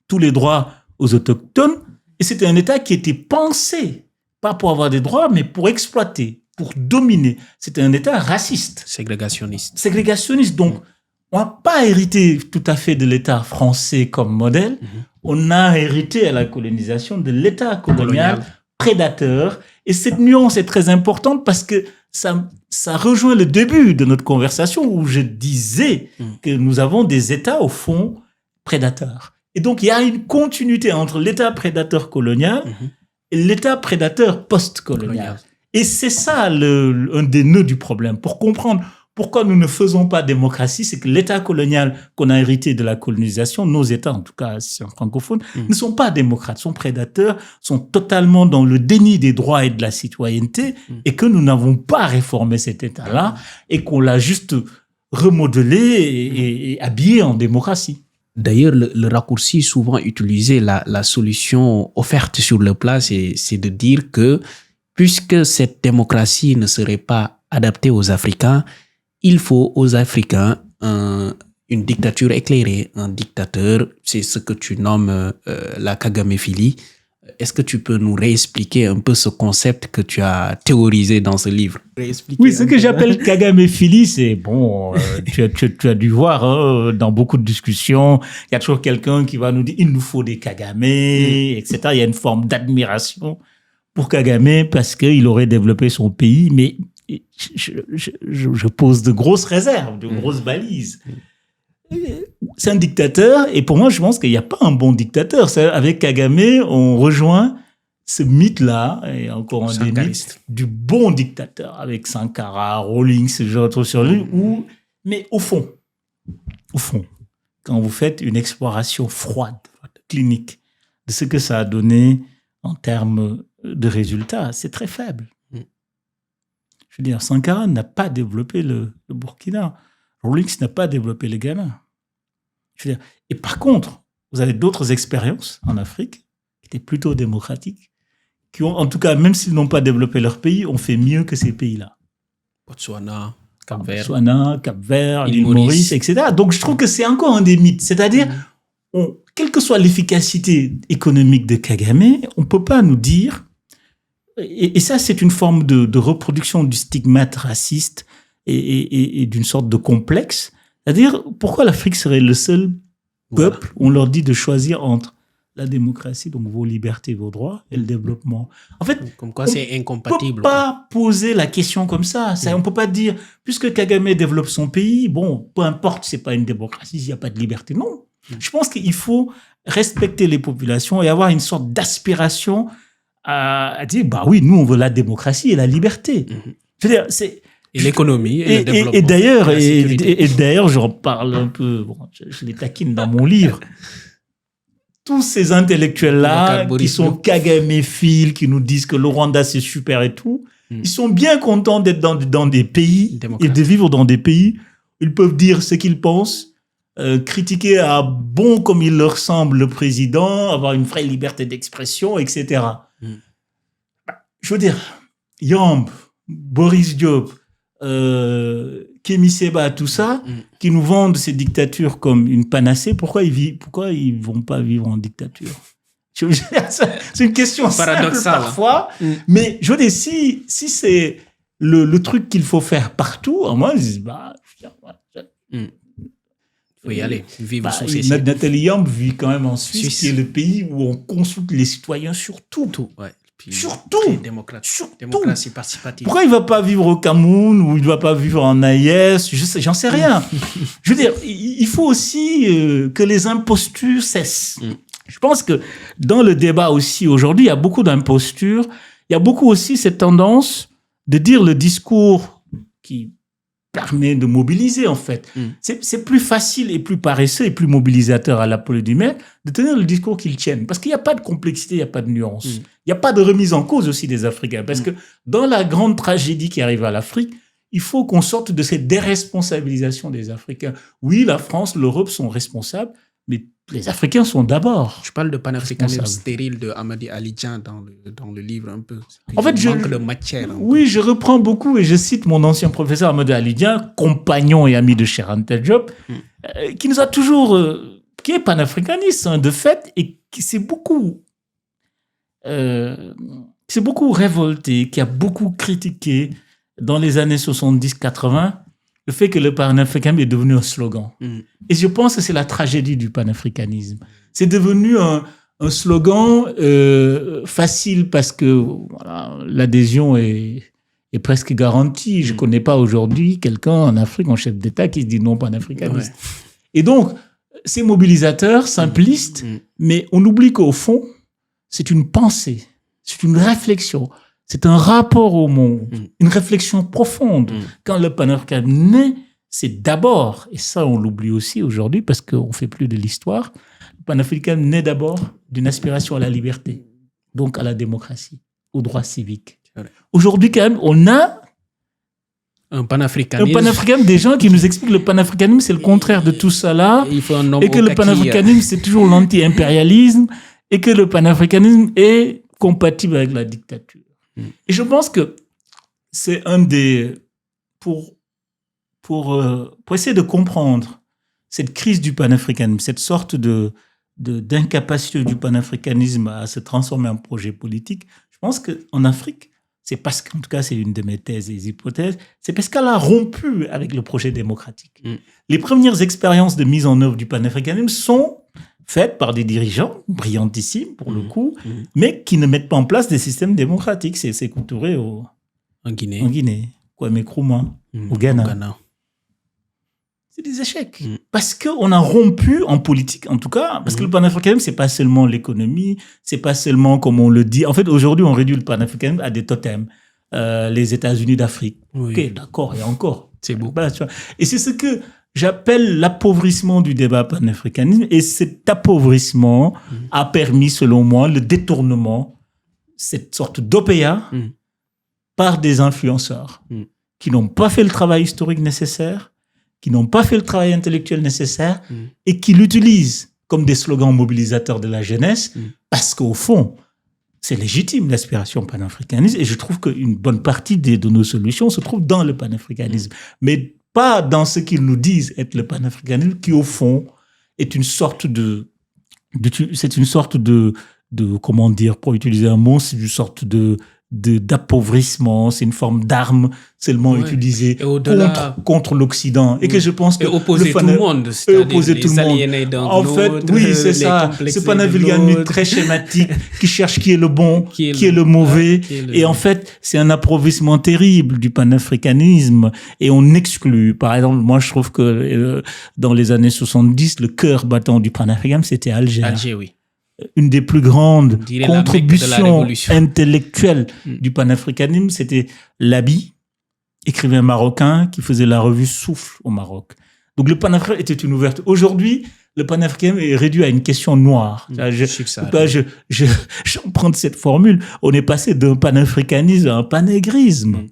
tous les droits aux autochtones, et c'était un État qui était pensé, pas pour avoir des droits, mais pour exploiter, pour dominer. C'était un État raciste. Ségrégationniste. Donc, on n'a pas hérité tout à fait de l'État français comme modèle. On a hérité à la colonisation de l'État colonial prédateur. Et cette nuance est très importante parce que ça rejoint le début de notre conversation où je disais que nous avons des États, au fond, prédateurs. Et donc, il y a une continuité entre l'État prédateur colonial et l'État prédateur post-colonial. Et c'est ça un des nœuds du problème. Pour comprendre pourquoi nous ne faisons pas démocratie, c'est que l'État colonial qu'on a hérité de la colonisation, nos États, en tout cas si c'est un francophone, ne sont pas démocrates, sont prédateurs, sont totalement dans le déni des droits et de la citoyenneté, et que nous n'avons pas réformé cet État-là, et qu'on l'a juste remodelé et habillé en démocratie. D'ailleurs, le raccourci souvent utilisé, la solution offerte sur le plat, c'est de dire que puisque cette démocratie ne serait pas adaptée aux Africains, il faut aux Africains une dictature éclairée, un dictateur, c'est ce que tu nommes la kagaméphilie. Est-ce que tu peux nous réexpliquer un peu ce concept que tu as théorisé dans ce livre? Oui, ce que j'appelle kagaméphilie, c'est bon, tu as dû voir dans beaucoup de discussions, il y a toujours quelqu'un qui va nous dire il nous faut des kagamés, etc. Il y a une forme d'admiration pour Kagame parce qu'il aurait développé son pays, mais je pose de grosses réserves, de grosses balises. C'est un dictateur, et pour moi, je pense qu'il n'y a pas un bon dictateur. Avec Kagame, on rejoint ce mythe-là, et encore un des mythes, du bon dictateur, avec Sankara, Rawlings, ce genre de trucs sur lui, mais au fond, quand vous faites une exploration froide, clinique, de ce que ça a donné en termes de résultats, c'est très faible. Je veux dire, Sankara n'a pas développé le Burkina. Rawlings n'a pas développé le Ghana. Je veux dire, et par contre, vous avez d'autres expériences en Afrique qui étaient plutôt démocratiques, qui ont, en tout cas, même s'ils n'ont pas développé leur pays, ont fait mieux que ces pays-là. Botswana, Cap-Vert, l'île Maurice, etc. Donc, je trouve que c'est encore un des mythes. C'est-à-dire, quelle que soit l'efficacité économique de Kagame, on ne peut pas nous dire. Et ça, c'est une forme de reproduction du stigmate raciste et d'une sorte de complexe. C'est-à-dire, pourquoi l'Afrique serait le seul peuple où on leur dit de choisir entre la démocratie, donc vos libertés, vos droits, et le développement. En fait, comme quoi c'est incompatible. On ne peut pas poser la question comme ça. On ne peut pas dire, puisque Kagame développe son pays, bon, peu importe, c'est pas une démocratie, il n'y a pas de liberté. Non. Je pense qu'il faut respecter les populations et avoir une sorte d'aspiration à dire, bah oui, nous, on veut la démocratie et la liberté. Je veux dire, c'est... Et l'économie et le développement. Et d'ailleurs, j'en parle un peu, bon, je les taquine dans mon livre. Tous ces intellectuels-là qui sont kagaméphiles, qui nous disent que le Rwanda c'est super et tout, ils sont bien contents d'être dans des pays et de vivre dans des pays où ils peuvent dire ce qu'ils pensent, critiquer à bon comme il leur semble le président, avoir une vraie liberté d'expression, etc. Je veux dire, Yamb, Boris Diop, Kémy Séba, tout ça, qui nous vendent ces dictatures comme une panacée, pourquoi ils vont pas vivre en dictature? C'est une question simple parfois, mais je veux dire, si c'est le truc qu'il faut faire partout, moi, je dis, faut y aller, vivre sous ces cieux. Nathalie Yamb vit quand même en Suisse, qui est le pays où on consulte les citoyens sur tout. Ouais. Surtout. Démocratie participative. Pourquoi il ne va pas vivre au Cameroun ou il ne va pas vivre en AIS? J'en sais rien. Je veux dire, il faut aussi que les impostures cessent. Je pense que dans le débat aussi aujourd'hui, il y a beaucoup d'impostures. Il y a beaucoup aussi cette tendance de dire le discours qui permet de mobiliser, en fait. C'est plus facile et plus paresseux et plus mobilisateur à l'applaudimètre de tenir le discours qu'ils tiennent. Parce qu'il n'y a pas de complexité, il n'y a pas de nuance. Il n'y a pas de remise en cause aussi des Africains. Parce que dans la grande tragédie qui arrive à l'Afrique, il faut qu'on sorte de cette déresponsabilisation des Africains. Oui, la France, l'Europe sont responsables, mais les Africains sont d'abord. Je parle de panafricanisme stérile de Amadi Alidjan dans le livre un peu. En fait, manque de matière. Oui, je reprends beaucoup et je cite mon ancien professeur Amadi Alidjan, compagnon et ami de Cheikh Anta Diop, qui nous a toujours, qui est panafricaniste de fait et qui s'est beaucoup révolté, qui a beaucoup critiqué dans les années 70-80 le fait que le panafricanisme est devenu un slogan. Et je pense que c'est la tragédie du panafricanisme. C'est devenu un slogan facile parce que voilà, l'adhésion est presque garantie. Je ne connais pas aujourd'hui quelqu'un en Afrique, en chef d'État, qui se dit non panafricaniste. Ouais. Et donc, c'est mobilisateur, simpliste, mais on oublie qu'au fond, c'est une pensée, c'est une réflexion. C'est un rapport au monde, une réflexion profonde. Quand le panafricanisme naît, c'est d'abord, et ça on l'oublie aussi aujourd'hui parce qu'on ne fait plus de l'histoire, le panafricanisme naît d'abord d'une aspiration à la liberté, donc à la démocratie, aux droits civiques. Aujourd'hui quand même, on a un panafricanisme, des gens qui nous expliquent que le panafricanisme c'est le contraire de tout ça là, et que le panafricanisme c'est toujours l'anti-impérialisme, et que le panafricanisme est compatible avec la dictature. Et je pense que c'est un des... Pour essayer de comprendre cette crise du panafricanisme, cette sorte d'incapacité du panafricanisme à se transformer en projet politique, je pense qu'en Afrique, c'est parce qu'en tout cas, c'est une de mes thèses et hypothèses, c'est parce qu'elle a rompu avec le projet démocratique. Les premières expériences de mise en œuvre du panafricanisme sont faites par des dirigeants brillantissimes, pour le coup, mais qui ne mettent pas en place des systèmes démocratiques. C'est Sékou Touré en Guinée, Kwame Nkrumah au Ghana. C'est des échecs. Parce qu'on a rompu en politique, en tout cas, parce que le panafricanisme, c'est pas seulement l'économie, c'est pas seulement, comme on le dit. En fait, aujourd'hui, on réduit le panafricanisme à des totems. Les États-Unis d'Afrique. Ok, d'accord, et encore. C'est beau. Voilà, tu vois. Et c'est ce que j'appelle l'appauvrissement du débat panafricanisme. Et cet appauvrissement a permis, selon moi, le détournement, cette sorte d'OPA par des influenceurs qui n'ont pas fait le travail historique nécessaire, qui n'ont pas fait le travail intellectuel nécessaire et qui l'utilisent comme des slogans mobilisateurs de la jeunesse parce qu'au fond, c'est légitime l'aspiration panafricaniste et je trouve qu'une bonne partie de nos solutions se trouve dans le panafricanisme. Mais pas dans ce qu'ils nous disent être le panafricanisme qui, au fond, est une sorte comment dire, pour utiliser un mot, c'est une sorte d'appauvrissement, c'est une forme d'arme seulement utilisée contre l'Occident. Et que je pense que... Et opposer tout le monde, c'est-à-dire les aliénés d'un en fait, oui, c'est ça. C'est pas un panafricanisme très schématique qui cherche qui est le bon, qui est le mauvais. Et en fait, c'est un appauvrissement terrible du panafricanisme. Et on exclut. Par exemple, moi, je trouve que dans les années 70, le cœur battant du panafricanisme, c'était Alger. Alger, oui. Une des plus grandes contributions intellectuelles du panafricanisme, c'était Labi, écrivain marocain qui faisait la revue Souffle au Maroc. Donc le panafricanisme était une ouverture. Aujourd'hui, le panafricanisme est réduit à une question noire. J'emprunte cette formule. On est passé d'un panafricanisme à un panégrisme.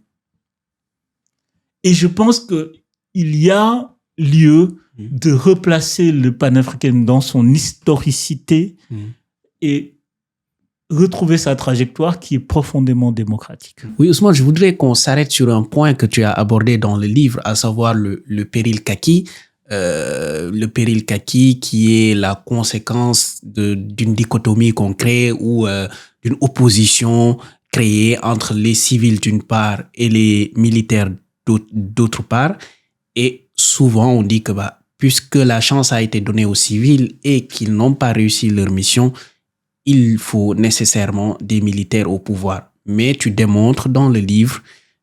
Et je pense qu'il y a lieu de replacer le panafricanisme dans son historicité et retrouver sa trajectoire qui est profondément démocratique. Oui, Ousmane, je voudrais qu'on s'arrête sur un point que tu as abordé dans le livre, à savoir le péril kaki. le péril kaki qui est la conséquence d'une dichotomie qu'on crée ou d'une opposition créée entre les civils d'une part et les militaires d'autre part. Et souvent, on dit que puisque la chance a été donnée aux civils et qu'ils n'ont pas réussi leur mission, il faut nécessairement des militaires au pouvoir. Mais tu démontres dans le livre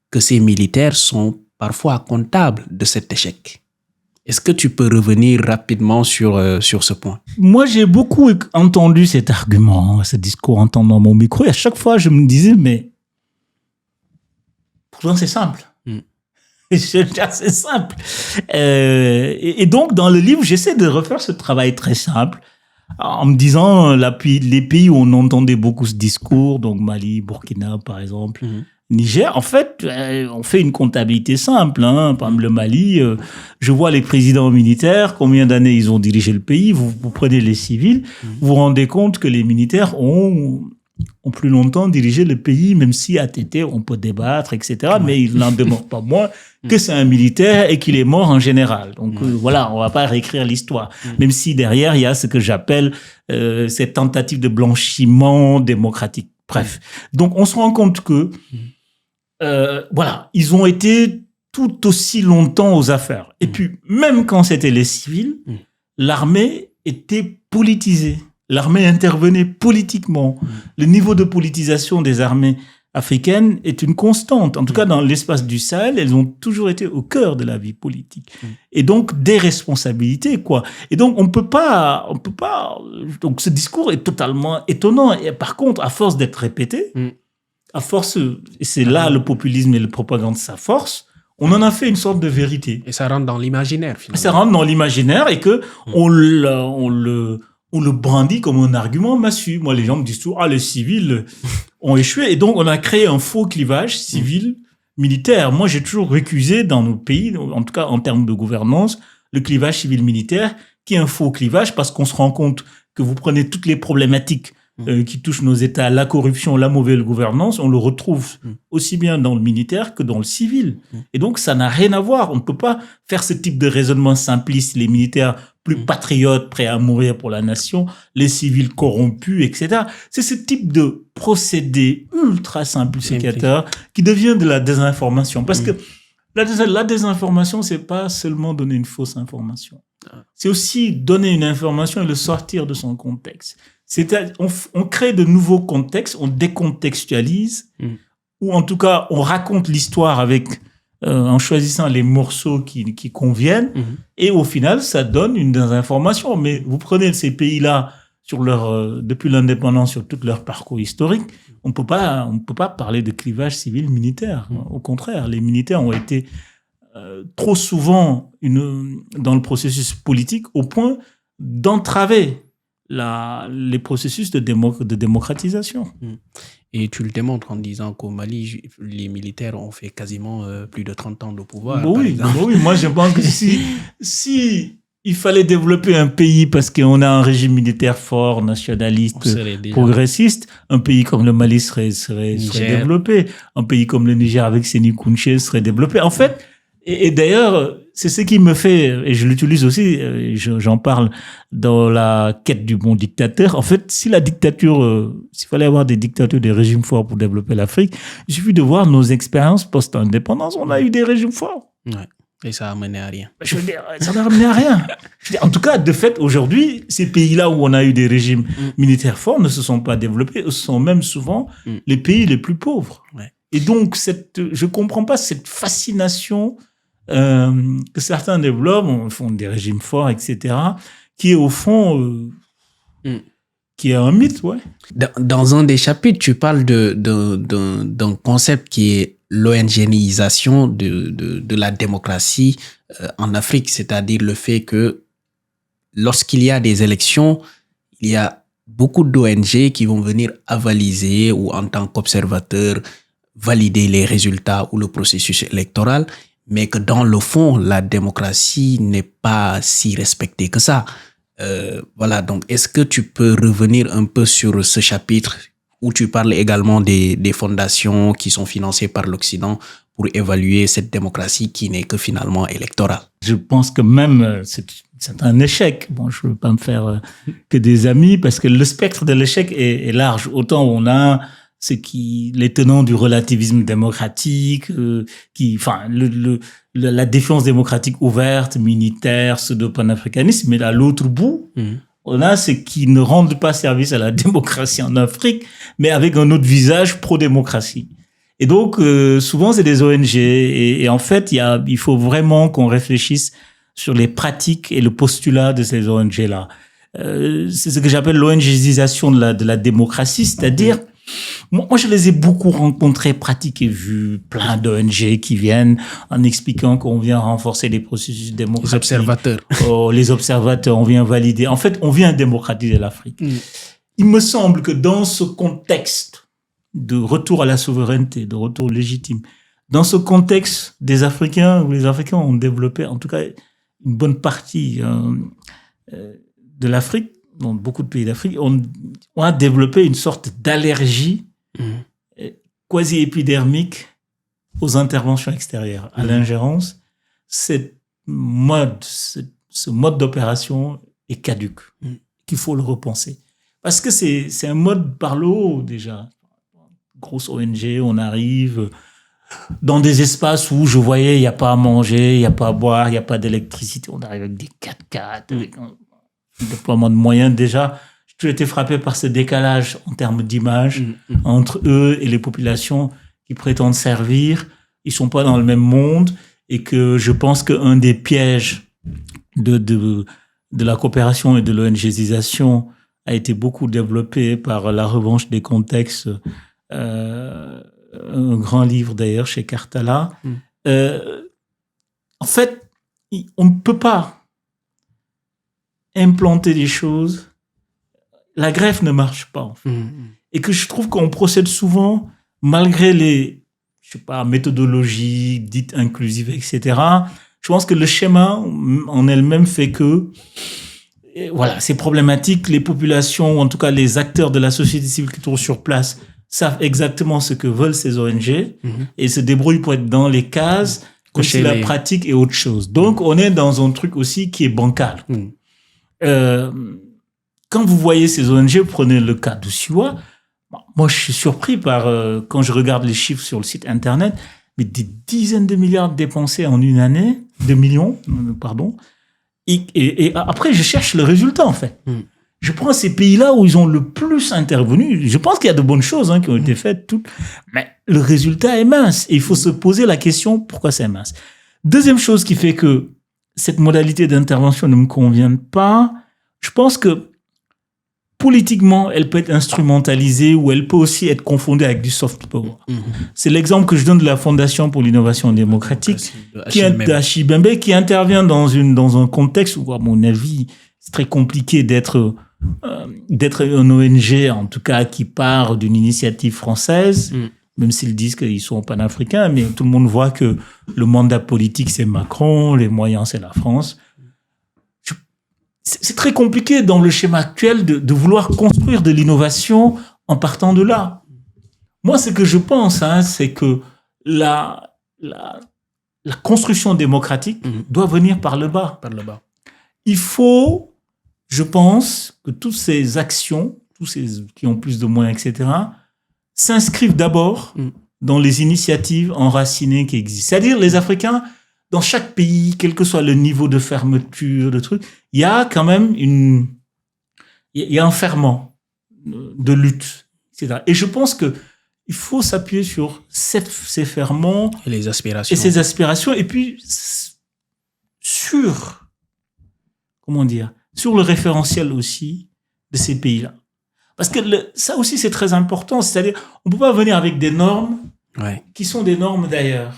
que ces militaires sont parfois comptables de cet échec. Est-ce que tu peux revenir rapidement sur ce point? Moi, j'ai beaucoup entendu cet argument, ce discours en entendant mon micro. Et à chaque fois, je me disais, mais pourtant, c'est simple. C'est assez simple. Et donc, dans le livre, j'essaie de refaire ce travail très simple en me disant les pays où on entendait beaucoup ce discours, donc Mali, Burkina, par exemple, Niger, en fait, on fait une comptabilité simple. Hein. Par exemple, le Mali, je vois les présidents militaires, combien d'années ils ont dirigé le pays. Vous prenez les civils, vous vous rendez compte que les militaires ont plus longtemps dirigé le pays, même si à TT, on peut débattre, etc. Mais il n'en demeure pas moins que c'est un militaire et qu'il est mort en général. Donc voilà, on va pas réécrire l'histoire. Même si derrière, il y a ce que j'appelle cette tentative de blanchiment démocratique. Bref. Donc on se rend compte que voilà, ils ont été tout aussi longtemps aux affaires. Et puis, même quand c'était les civils, l'armée était politisée. L'armée intervenait politiquement. Le niveau de politisation des armées africaines est une constante. En tout cas, dans l'espace du Sahel, elles ont toujours été au cœur de la vie politique. Et donc, des responsabilités, quoi. Et donc, on peut pas, donc ce discours est totalement étonnant. Et par contre, à force d'être répété, à force, et c'est là le populisme et la propagande sa force, on en a fait une sorte de vérité. Et ça rentre dans l'imaginaire, finalement. Ça rentre dans l'imaginaire et que on le brandit comme un argument massu. Moi, les gens me disent toujours, les civils ont échoué. Et donc, on a créé un faux clivage civil-militaire. Moi, j'ai toujours récusé dans nos pays, en tout cas en termes de gouvernance, le clivage civil-militaire, qui est un faux clivage parce qu'on se rend compte que vous prenez toutes les problématiques qui touchent nos États, la corruption, la mauvaise gouvernance, on le retrouve aussi bien dans le militaire que dans le civil. Et donc, ça n'a rien à voir. On ne peut pas faire ce type de raisonnement simpliste. Les militaires plus patriotes, prêts à mourir pour la nation, les civils corrompus, etc. C'est ce type de procédé ultra simplificateur qui devient de la désinformation. Parce que la désinformation, c'est pas seulement donner une fausse information. C'est aussi donner une information et le sortir de son contexte. On crée de nouveaux contextes, on décontextualise, ou en tout cas, on raconte l'histoire avec en choisissant les morceaux qui conviennent, et au final, ça donne une désinformation. Mais vous prenez ces pays-là depuis l'indépendance, sur tout leur parcours historique, on peut pas parler de clivage civil-militaire. Au contraire, les militaires ont été trop souvent dans le processus politique au point d'entraver les processus de démocratisation. Et tu le démontres en disant qu'au Mali, les militaires ont fait quasiment plus de 30 ans de pouvoir. Oui, moi je pense que si il fallait développer un pays parce qu'on a un régime militaire fort, nationaliste, progressiste, un pays comme le Mali serait développé. Un pays comme le Niger avec Séni Kountché serait développé. En fait, et d'ailleurs, c'est ce qui me fait, et je l'utilise aussi, j'en parle dans la quête du bon dictateur. En fait, s'il fallait avoir des dictatures, des régimes forts pour développer l'Afrique, il suffit de voir nos expériences post-indépendance. On a eu des régimes forts. Ouais. Et ça a mené à rien. Je veux dire, ça n'a mené à rien. En tout cas, de fait, aujourd'hui, ces pays-là où on a eu des régimes militaires forts ne se sont pas développés. Ce sont même souvent les pays les plus pauvres. Ouais. Et donc, je comprends pas cette fascination que certains développent, font des régimes forts, etc., qui est au fond, qui est un mythe, ouais. Dans un des chapitres, tu parles d'un concept qui est l'ONGisation de la démocratie en Afrique, c'est-à-dire le fait que lorsqu'il y a des élections, il y a beaucoup d'ONG qui vont venir avaliser ou en tant qu'observateurs valider les résultats ou le processus électoral, mais que dans le fond, la démocratie n'est pas si respectée que ça. Voilà, donc est-ce que tu peux revenir un peu sur ce chapitre où tu parles également des fondations qui sont financées par l'Occident pour évaluer cette démocratie qui n'est que finalement électorale? Je pense que même c'est un échec. Bon, je ne veux pas me faire que des amis parce que le spectre de l'échec est large. Autant on a les tenants du relativisme démocratique, la défiance démocratique ouverte, militaire, pseudo-panafricanisme, mais à l'autre bout, on a ceux qui ne rendent pas service à la démocratie en Afrique, mais avec un autre visage pro-démocratie. Et donc, souvent, c'est des ONG. Et en fait, il faut vraiment qu'on réfléchisse sur les pratiques et le postulat de ces ONG-là. C'est ce que j'appelle l'ONGisation de la démocratie, c'est-à-dire, moi, je les ai beaucoup rencontrés, pratiqués, vus, plein d'ONG qui viennent en expliquant qu'on vient renforcer les processus démocratiques. Les observateurs. Oh, les observateurs, on vient valider. En fait, on vient démocratiser l'Afrique. Il me semble que dans ce contexte de retour à la souveraineté, de retour légitime, dans ce contexte des Africains, où les Africains ont développé, en tout cas, une bonne partie de l'Afrique, dans beaucoup de pays d'Afrique, on a développé une sorte d'allergie quasi-épidermique aux interventions extérieures, à l'ingérence. Ce mode d'opération est caduque, qu'il faut le repenser. Parce que c'est un mode par le haut, déjà. Grosse ONG, on arrive dans des espaces où je voyais, il n'y a pas à manger, il n'y a pas à boire, il n'y a pas d'électricité. On arrive avec des 4x4, avec un déploiement de moyens. Déjà, j'ai toujours été frappé par ce décalage en termes d'image entre eux et les populations qui prétendent servir. Ils ne sont pas dans le même monde et que je pense qu'un des pièges de la coopération et de l'ONGisation a été beaucoup développé par la revanche des contextes. Un grand livre d'ailleurs chez Cartala. En fait, on ne peut pas implanter des choses. La greffe ne marche pas. En fait. Et que je trouve qu'on procède souvent, malgré les, méthodologies dites inclusives, etc. Je pense que le schéma en elle-même fait que, voilà, c'est problématique. Les populations, ou en tout cas les acteurs de la société civile qui sont sur place, savent exactement ce que veulent ces ONG et se débrouillent pour être dans les cases comme si la pratique est autre chose. Donc, on est dans un truc aussi qui est bancal. Quand vous voyez ces ONG, prenez le cas de Siwa, moi, je suis surpris par, quand je regarde les chiffres sur le site Internet, mais des dizaines de milliards dépensés en une année, de millions, pardon. Et après, je cherche le résultat, en fait. Je prends ces pays-là où ils ont le plus intervenu. Je pense qu'il y a de bonnes choses qui ont été faites, mais le résultat est mince. Et il faut se poser la question, pourquoi c'est mince? Deuxième chose qui fait que cette modalité d'intervention ne me convient pas, je pense que politiquement, elle peut être instrumentalisée ou elle peut aussi être confondue avec du soft power. C'est l'exemple que je donne de la Fondation pour l'innovation démocratique, d'Achibembe, qui intervient dans un contexte où, à mon avis, c'est très compliqué d'être un ONG, en tout cas, qui part d'une initiative française, même s'ils disent qu'ils sont panafricains, mais tout le monde voit que le mandat politique, c'est Macron, les moyens, c'est la France. C'est très compliqué dans le schéma actuel de vouloir construire de l'innovation en partant de là. Moi, ce que je pense, c'est que la construction démocratique doit venir par le bas. Il faut, je pense, que toutes ces actions, tous ces qui ont plus de moyens, etc., s'inscrivent d'abord dans les initiatives enracinées qui existent. C'est-à-dire, les Africains, dans chaque pays, quel que soit le niveau de fermeture, de trucs, il y a quand même il y a un ferment de lutte, etc. Et je pense que il faut s'appuyer sur ces ferments et les aspirations. Et ces aspirations, et puis sur le référentiel aussi de ces pays-là. Parce que ça aussi, c'est très important. C'est-à-dire, on ne peut pas venir avec des normes qui sont des normes d'ailleurs.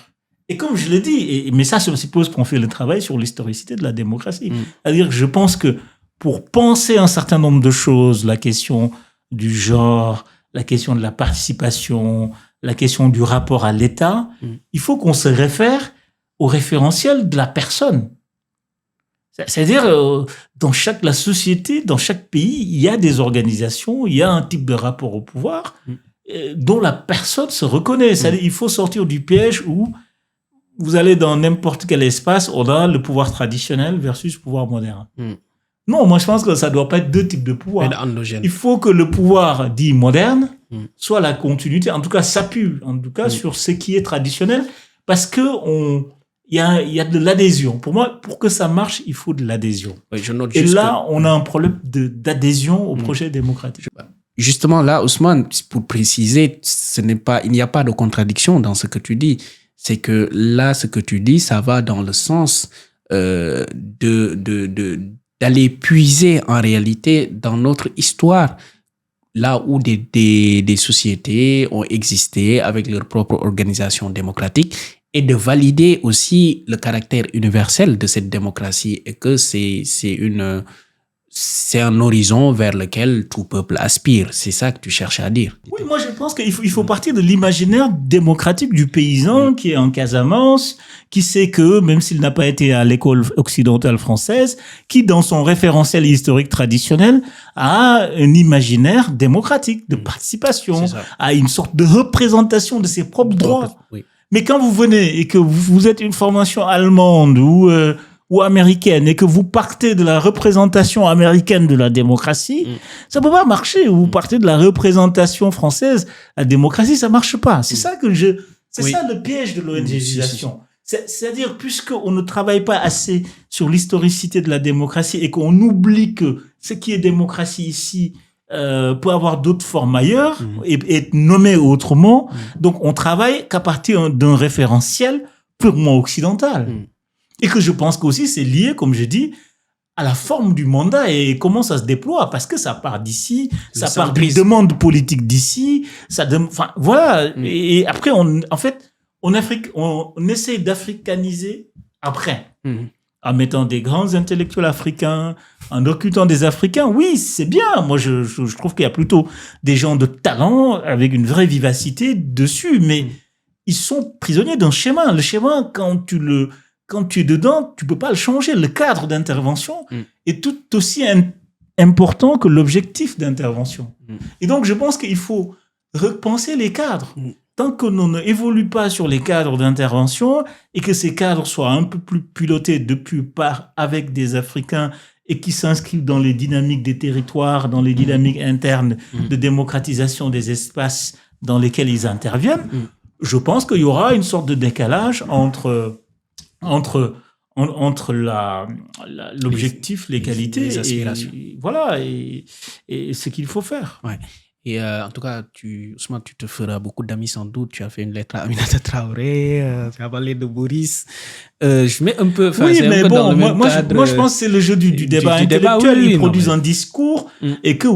Et comme je l'ai dit, mais ça suppose qu'on fait le travail sur l'historicité de la démocratie. C'est-à-dire que je pense que pour penser un certain nombre de choses, la question du genre, la question de la participation, la question du rapport à l'État, il faut qu'on se réfère au référentiel de la personne. C'est-à-dire, dans la société, dans chaque pays, il y a des organisations, il y a un type de rapport au pouvoir dont la personne se reconnaît. C'est-à-dire, il faut sortir du piège où vous allez dans n'importe quel espace, on a le pouvoir traditionnel versus le pouvoir moderne. Non, moi je pense que ça doit pas être deux types de pouvoir. Il faut que le pouvoir dit moderne soit la continuité, en tout cas s'appuie, en tout cas sur ce qui est traditionnel, parce que il y a de l'adhésion. Pour moi, pour que ça marche, il faut de l'adhésion. Oui, je note et là, on a un problème d'adhésion au projet démocratique. Justement, là, Ousmane, pour préciser, il n'y a pas de contradiction dans ce que tu dis. C'est que là, ce que tu dis, ça va dans le sens d'aller puiser en réalité dans notre histoire, là où des sociétés ont existé avec leur propre organisation démocratique, et de valider aussi le caractère universel de cette démocratie et que c'est un horizon vers lequel tout peuple aspire. C'est ça que tu cherches à dire. Oui, moi je pense qu'il faut partir de l'imaginaire démocratique du paysan qui est en Casamance, qui sait que, même s'il n'a pas été à l'école occidentale française, qui dans son référentiel historique traditionnel a un imaginaire démocratique, de participation, a une sorte de représentation de ses propres droits. Oui. Mais quand vous venez et que vous êtes une formation allemande ou américaine et que vous partez de la représentation américaine de la démocratie, ça peut pas marcher. Vous partez de la représentation française, la démocratie, ça marche pas. C'est ça ça le piège de l'ONGisation. C'est-à-dire, puisqu'on ne travaille pas assez sur l'historicité de la démocratie et qu'on oublie que ce qui est démocratie ici peut avoir d'autres formes ailleurs et être nommé autrement. Donc, on travaille qu'à partir d'un référentiel purement occidental. Et que je pense qu'aussi c'est lié, comme je dis, à la forme du mandat et comment ça se déploie, parce que ça part d'ici, ça part d'une demande politique d'ici, enfin voilà. Et après, on essaie d'africaniser après, en mettant des grands intellectuels africains, en recrutant des Africains. Oui, c'est bien. Moi, je trouve qu'il y a plutôt des gens de talent avec une vraie vivacité dessus, mais ils sont prisonniers d'un schéma. Le schéma, quand tu es dedans, tu peux pas le changer. Le cadre d'intervention est tout aussi important que l'objectif d'intervention. Et donc, je pense qu'il faut repenser les cadres. Tant que l'on ne évolue pas sur les cadres d'intervention et que ces cadres soient un peu plus pilotés avec des Africains et qui s'inscrivent dans les dynamiques des territoires, dans les dynamiques internes de démocratisation des espaces dans lesquels ils interviennent, je pense qu'il y aura une sorte de décalage entre l'objectif, les qualités, les aspirations. Et ce qu'il faut faire. Ouais. Et en tout cas, Ousmane, tu te feras beaucoup d'amis sans doute. Tu as fait une lettre à Aminata Traoré, tu as parlé de Boris. Je mets un peu... Oui, mais bon, moi je pense que c'est le jeu du débat intellectuel. Ils produisent un discours et que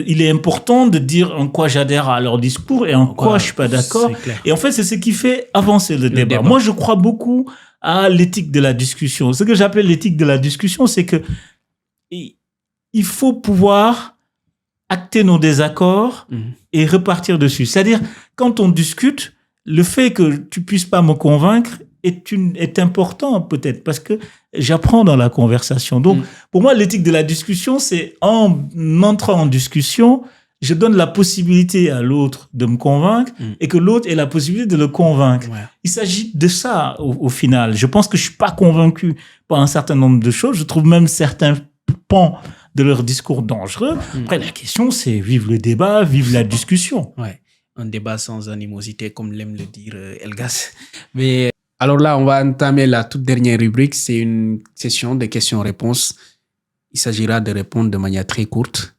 il est important de dire en quoi j'adhère à leur discours et en quoi je suis pas d'accord. Et en fait, c'est ce qui fait avancer le débat. Moi, je crois beaucoup à l'éthique de la discussion. Ce que j'appelle l'éthique de la discussion, c'est que il faut pouvoir acter nos désaccords et repartir dessus. C'est-à-dire, quand on discute, le fait que tu puisses pas me convaincre est important peut-être parce que j'apprends dans la conversation. Donc, pour moi, l'éthique de la discussion, c'est en entrant en discussion, je donne la possibilité à l'autre de me convaincre et que l'autre ait la possibilité de le convaincre. Ouais. Il s'agit de ça au final. Je pense que je suis pas convaincu par un certain nombre de choses. Je trouve même certains pans de leur discours dangereux. Après, la question, c'est vive le débat, vive la discussion. Ouais, un débat sans animosité, comme l'aime le dire Elgas. Mais alors là, on va entamer la toute dernière rubrique. C'est une session de questions-réponses. Il s'agira de répondre de manière très courte.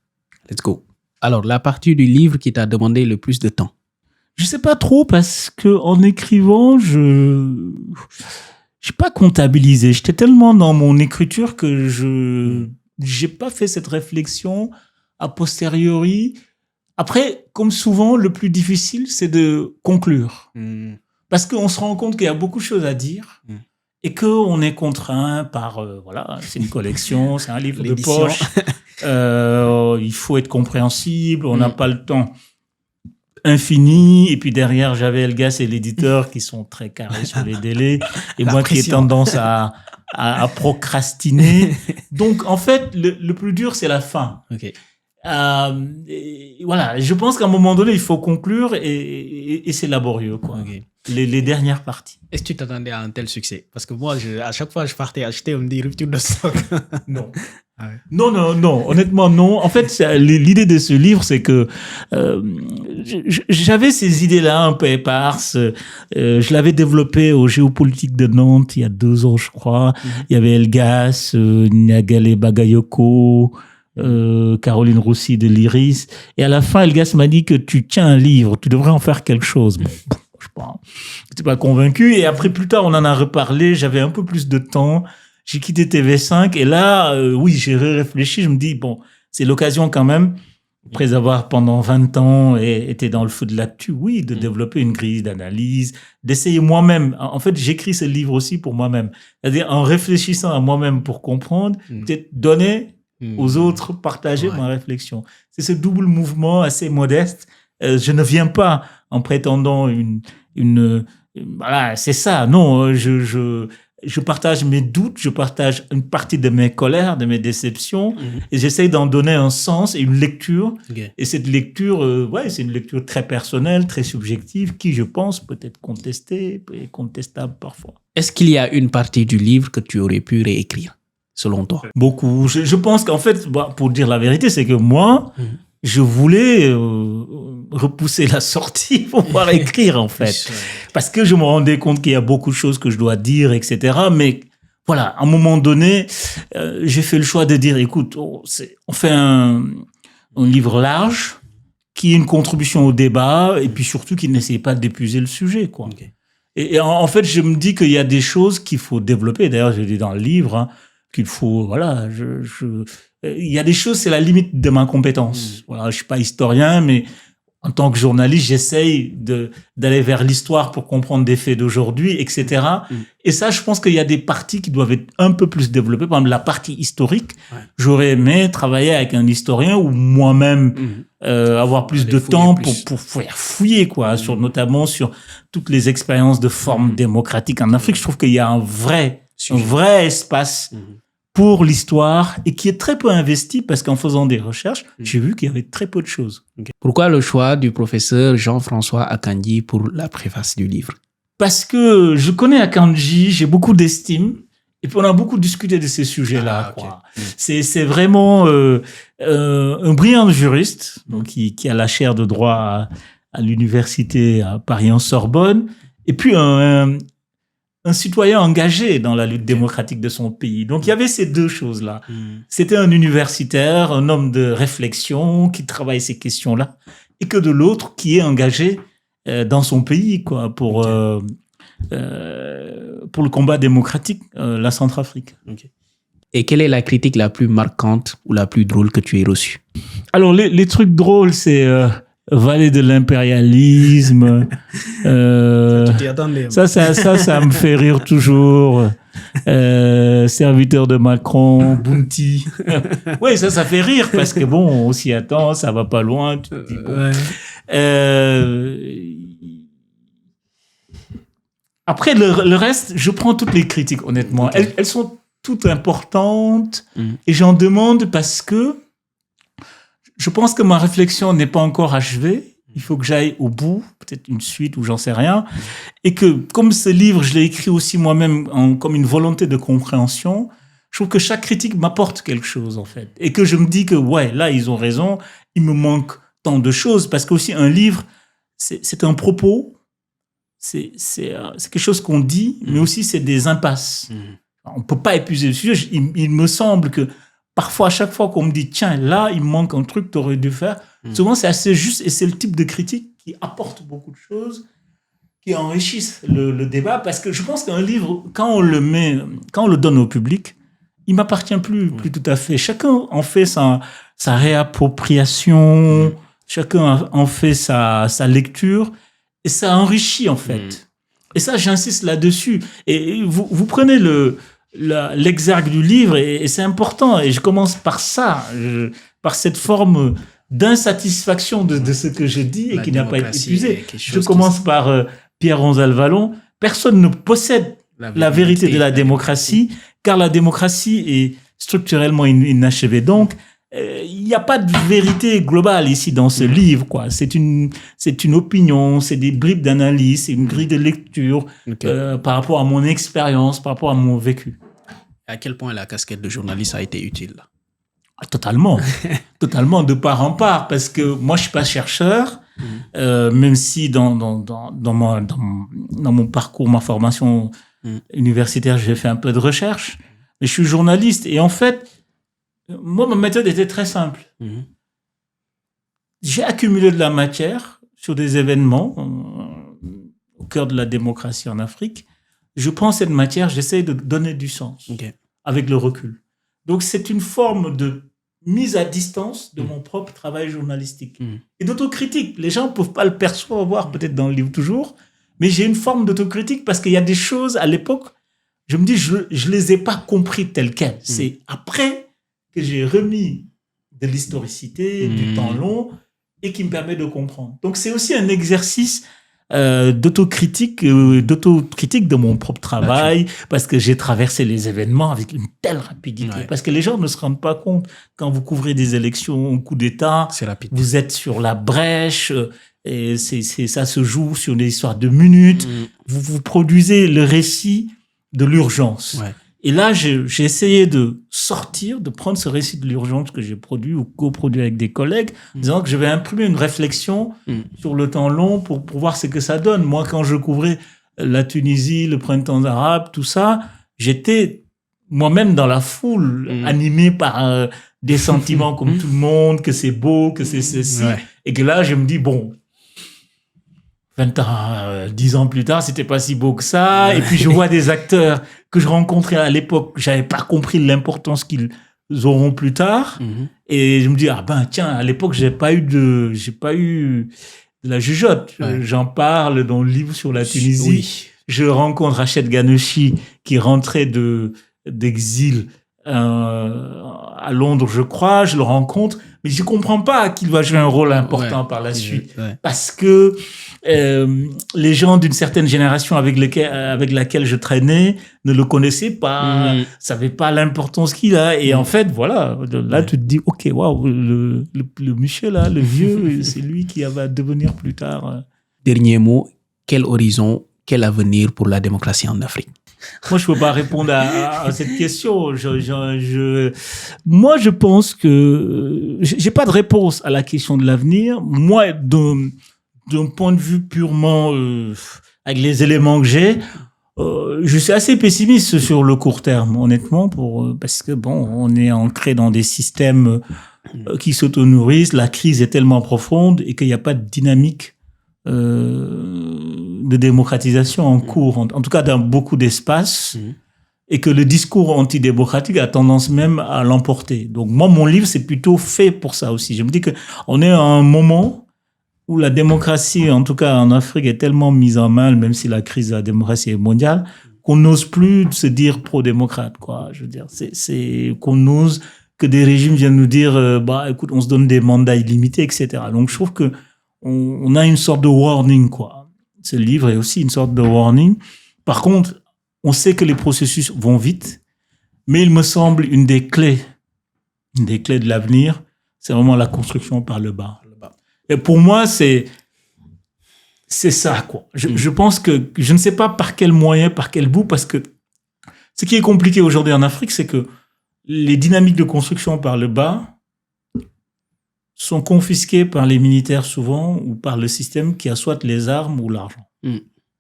Let's go. Alors, la partie du livre qui t'a demandé le plus de temps? Je sais pas trop parce que en écrivant, je n'ai pas comptabilisé. J'étais tellement dans mon écriture que j'ai pas fait cette réflexion a posteriori. Après, comme souvent, le plus difficile, c'est de conclure. Parce qu'on se rend compte qu'il y a beaucoup de choses à dire et qu'on est contraint par, voilà, c'est une collection, c'est un livre de poche. Il faut être compréhensible, on n'a pas le temps infini. Et puis derrière, j'avais Elgas et l'éditeur qui sont très carrés sur les délais. Et moi qui ai tendance à procrastiner. Donc, en fait, le plus dur, c'est la fin. Okay. Voilà, je pense qu'à un moment donné, il faut conclure et c'est laborieux, quoi. Ok. Les dernières parties. Est-ce que tu t'attendais à un tel succès? Parce que moi, à chaque fois, je partais acheter, on me dit rupture de stock. Non. Ah ouais. Non, honnêtement, non. En fait, l'idée de ce livre, c'est que j'avais ces idées-là un peu éparses. Je l'avais développé au Géopolitique de Nantes il y a 2 ans, je crois. Il y avait Elgas, Niagale Bagayoko, Caroline Roussy de l'Iris. Et à la fin, Elgas m'a dit que tu tiens un livre, tu devrais en faire quelque chose. Bon, je n'étais pas convaincu. Et après, plus tard, on en a reparlé. J'avais un peu plus de temps. J'ai quitté TV5 et là, oui, j'ai réfléchi. Je me dis, bon, c'est l'occasion quand même, après avoir pendant 20 ans été dans le feu de l'actu, oui, de développer une grille d'analyse, d'essayer moi-même. En fait, j'écris ce livre aussi pour moi-même. C'est-à-dire, en réfléchissant à moi-même pour comprendre, peut-être donner aux autres, partager ma réflexion. C'est ce double mouvement assez modeste. Je ne viens pas en prétendant voilà, c'est ça. Non, je partage mes doutes, je partage une partie de mes colères, de mes déceptions, et j'essaye d'en donner un sens et une lecture. Okay. Et cette lecture, c'est une lecture très personnelle, très subjective, qui, je pense, peut être contestée et contestable parfois. Est-ce qu'il y a une partie du livre que tu aurais pu réécrire, selon toi? Beaucoup. Je pense qu'en fait, pour dire la vérité, c'est que moi, je voulais repousser la sortie pour pouvoir écrire, en fait. Parce que je me rendais compte qu'il y a beaucoup de choses que je dois dire, etc. Mais voilà, à un moment donné, j'ai fait le choix de dire, écoute, on fait un livre large qui est une contribution au débat et puis surtout qui n'essaye pas d'épuiser le sujet, quoi. Okay. Et en fait, je me dis qu'il y a des choses qu'il faut développer. D'ailleurs, je dis dans le livre qu'il faut, voilà, il y a des choses, c'est la limite de ma compétence. Voilà, je suis pas historien, mais en tant que journaliste, j'essaye d'aller vers l'histoire pour comprendre des faits d'aujourd'hui, etc. Et ça, je pense qu'il y a des parties qui doivent être un peu plus développées. Par exemple, la partie historique, j'aurais aimé travailler avec un historien ou moi-même avoir plus de temps pour faire fouiller, quoi, notamment sur toutes les expériences de formes démocratiques en Afrique. Je trouve qu'il y a un vrai espace pour l'histoire et qui est très peu investi parce qu'en faisant des recherches, j'ai vu qu'il y avait très peu de choses. Okay. Pourquoi le choix du professeur Jean-François Akanji pour la préface du livre? Parce que je connais Akanji, j'ai beaucoup d'estime et puis on a beaucoup discuté de ces sujets-là. Okay. C'est vraiment un brillant juriste donc qui a la chaire de droit à l'université à Paris-en-Sorbonne et puis un citoyen engagé dans la lutte démocratique de son pays. Donc, il y avait ces deux choses-là. C'était un universitaire, un homme de réflexion qui travaille ces questions-là, et que de l'autre qui est engagé dans son pays, quoi, pour le combat démocratique, la Centrafrique. Okay. Et quelle est la critique la plus marquante ou la plus drôle que tu aies reçue? Alors, les trucs drôles, c'est... Vallée de l'impérialisme. Ça me fait rire toujours. Serviteur de Macron, Bounty. Oui, ça fait rire parce que bon, on s'y attend, ça va pas loin. Tu te dis, bon. Après, le reste, je prends toutes les critiques, honnêtement. Okay. Elles sont toutes importantes et j'en demande parce que je pense que ma réflexion n'est pas encore achevée. Il faut que j'aille au bout, peut-être une suite ou j'en sais rien. Et que, comme ce livre, je l'ai écrit aussi moi-même comme une volonté de compréhension, je trouve que chaque critique m'apporte quelque chose, en fait. Et que je me dis que, ouais, là, ils ont raison, il me manque tant de choses. Parce qu'aussi, un livre, c'est un propos, c'est quelque chose qu'on dit, mais aussi c'est des impasses. On ne peut pas épuiser le sujet. Il me semble que parfois, à chaque fois qu'on me dit, tiens, là, il me manque un truc que tu aurais dû faire, souvent, c'est assez juste et c'est le type de critique qui apporte beaucoup de choses, qui enrichissent le débat. Parce que je pense qu'un livre, quand on le donne au public, il ne m'appartient plus tout à fait. Chacun en fait sa réappropriation, chacun en fait sa lecture et ça enrichit, en fait. Et ça, j'insiste là-dessus. Et vous prenez l'exergue du livre et c'est important et je commence par ça, par cette forme d'insatisfaction de ce que je dis et qui n'a pas été épuisé. Je commence par Pierre Ronzal-Vallon. Personne ne possède la vérité de la démocratie car la démocratie est structurellement inachevée. Donc, il n'y a pas de vérité globale ici dans ce livre, quoi. C'est une opinion, c'est des bribes d'analyse, c'est une grille de lecture par rapport à mon expérience, par rapport à mon vécu. À quel point la casquette de journaliste a été utile? Totalement, totalement, de part en part, parce que moi je suis pas chercheur, même si dans mon parcours, ma formation universitaire, j'ai fait un peu de recherche, mais je suis journaliste et en fait, moi ma méthode était très simple. J'ai accumulé de la matière sur des événements au cœur de la démocratie en Afrique. Je prends cette matière, j'essaie de donner du sens avec le recul. Donc c'est une forme de mise à distance de mon propre travail journalistique et d'autocritique. Les gens ne peuvent pas le percevoir peut-être dans le livre toujours, mais j'ai une forme d'autocritique parce qu'il y a des choses à l'époque, je me dis, je les ai pas compris telles quelles. C'est après que j'ai remis de l'historicité, du temps long et qui me permet de comprendre. Donc c'est aussi un exercice d'autocritique de mon propre travail, parce que j'ai traversé les événements avec une telle rapidité, parce que les gens ne se rendent pas compte quand vous couvrez des élections au coup d'État, c'est rapide. Vous êtes sur la brèche, et ça se joue sur des histoires de minutes, vous produisez le récit de l'urgence. Et là, j'ai essayé de prendre ce récit de l'urgence que j'ai produit ou coproduit avec des collègues, disant que je vais imprimer une réflexion sur le temps long pour voir ce que ça donne. Moi, quand je couvrais la Tunisie, le printemps arabe, tout ça, j'étais moi-même dans la foule, animé par des sentiments comme tout le monde, que c'est beau, que c'est ceci. Et que là, je me dis, bon, 20 ans, 10 ans plus tard, c'était pas si beau que ça. Et puis, je vois des acteurs que je rencontrais à l'époque, j'avais pas compris l'importance qu'ils auront plus tard. Et je me dis, tiens, à l'époque, j'ai pas eu de la jugeote. J'en parle dans le livre sur la Tunisie. Je rencontre Rachid Ghannouchi, qui rentrait d'exil, à Londres, je crois. Je le rencontre, mais je comprends pas qu'il va jouer un rôle important par la suite. Parce que, les gens d'une certaine génération avec laquelle je traînais ne le connaissaient pas, savaient pas l'importance qu'il a. Et en fait, voilà, là, tu te dis, OK, waouh, le monsieur là, le vieux, c'est lui qui va devenir plus tard. Dernier mot, quel horizon, quel avenir pour la démocratie en Afrique? Moi, je peux pas répondre à cette question. Moi, je pense que j'ai pas de réponse à la question de l'avenir. Moi, d'un point de vue purement avec les éléments que j'ai, je suis assez pessimiste sur le court terme, honnêtement, parce que bon, on est ancré dans des systèmes qui s'auto-nourrissent. La crise est tellement profonde et qu'il n'y a pas de dynamique de démocratisation en cours, en tout cas dans beaucoup d'espaces, et que le discours antidémocratique a tendance même à l'emporter. Donc moi, mon livre, c'est plutôt fait pour ça aussi. Je me dis que on est à un moment où la démocratie, en tout cas en Afrique, est tellement mise en mal, même si la crise de la démocratie est mondiale, qu'on n'ose plus se dire pro-démocrate, quoi. Je veux dire, c'est qu'on ose que des régimes viennent nous dire, écoute, on se donne des mandats illimités, etc. Donc je trouve que on a une sorte de warning, quoi. Ce livre est aussi une sorte de warning. Par contre, on sait que les processus vont vite, mais il me semble une des clés de l'avenir, c'est vraiment la construction par le bas. Et pour moi, c'est ça, quoi. Je pense que je ne sais pas par quel moyen, par quel bout, parce que ce qui est compliqué aujourd'hui en Afrique, c'est que les dynamiques de construction par le bas sont confisquées par les militaires souvent ou par le système qui a soit les armes ou l'argent.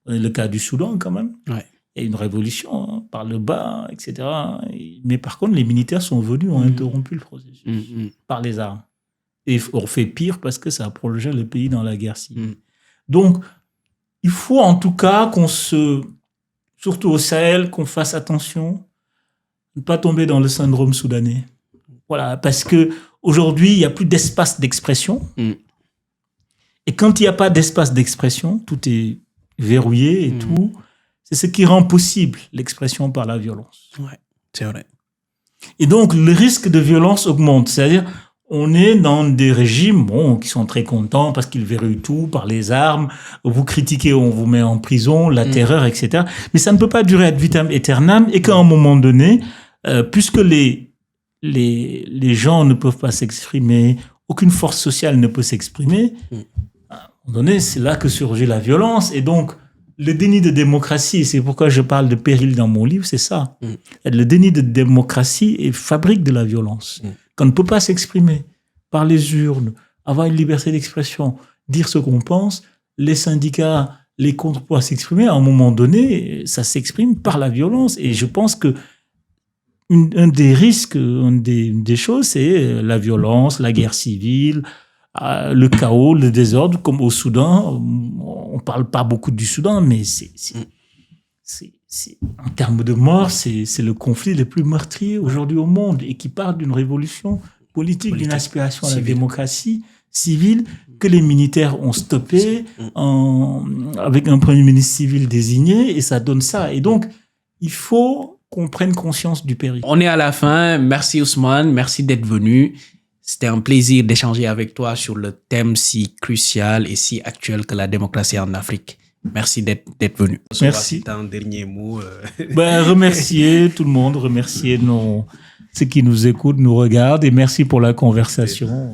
Le cas du Soudan, quand même. Il y a une révolution par le bas, etc. Mais par contre, les militaires sont venus, ont interrompu le processus par les armes. Et on fait pire parce que ça a prolongé le pays dans la guerre civile. Donc, il faut en tout cas surtout au Sahel, qu'on fasse attention, ne pas tomber dans le syndrome soudanais. Voilà, parce que aujourd'hui, il n'y a plus d'espace d'expression. Et quand il n'y a pas d'espace d'expression, tout est verrouillé et tout. C'est ce qui rend possible l'expression par la violence. Ouais, c'est vrai. Et donc, le risque de violence augmente. C'est-à-dire, on est dans des régimes qui sont très contents parce qu'ils verrouillent tout par les armes. Vous critiquez, on vous met en prison, la terreur, etc. Mais ça ne peut pas durer ad vitam aeternam et qu'à un moment donné, puisque les les gens ne peuvent pas s'exprimer, aucune force sociale ne peut s'exprimer, à un moment donné, c'est là que surgit la violence. Et donc, le déni de démocratie, et c'est pourquoi je parle de péril dans mon livre, c'est ça. Le déni de démocratie fabrique de la violence. Qu'on ne peut pas s'exprimer par les urnes, avoir une liberté d'expression, dire ce qu'on pense, les syndicats, les contre pouvoir s'exprimer, à un moment donné, ça s'exprime par la violence. Et je pense que un des risques, une des choses, c'est la violence, la guerre civile, le chaos, le désordre, comme au Soudan. On parle pas beaucoup du Soudan, mais en termes de mort, c'est le conflit le plus meurtrier aujourd'hui au monde et qui part d'une révolution politique, d'une aspiration à la démocratie civile que les militaires ont stoppé avec un premier ministre civil désigné, et ça donne ça. Et donc, il faut qu'on prenne conscience du péril. On est à la fin. Merci Ousmane, merci d'être venu. C'était un plaisir d'échanger avec toi sur le thème si crucial et si actuel que la démocratie en Afrique. Merci d'être venu. Merci. C'est un dernier mot. Remercier tout le monde, remercier ceux qui nous écoutent, nous regardent, et merci pour la conversation.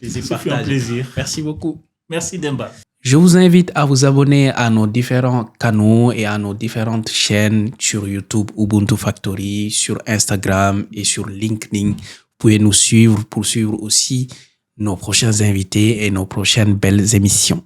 Ça fait un plaisir. Merci beaucoup. Merci Demba. Je vous invite à vous abonner à nos différents canaux et à nos différentes chaînes sur YouTube, Ubuntu Factory, sur Instagram et sur LinkedIn. Vous pouvez nous suivre pour suivre aussi nos prochains invités et nos prochaines belles émissions.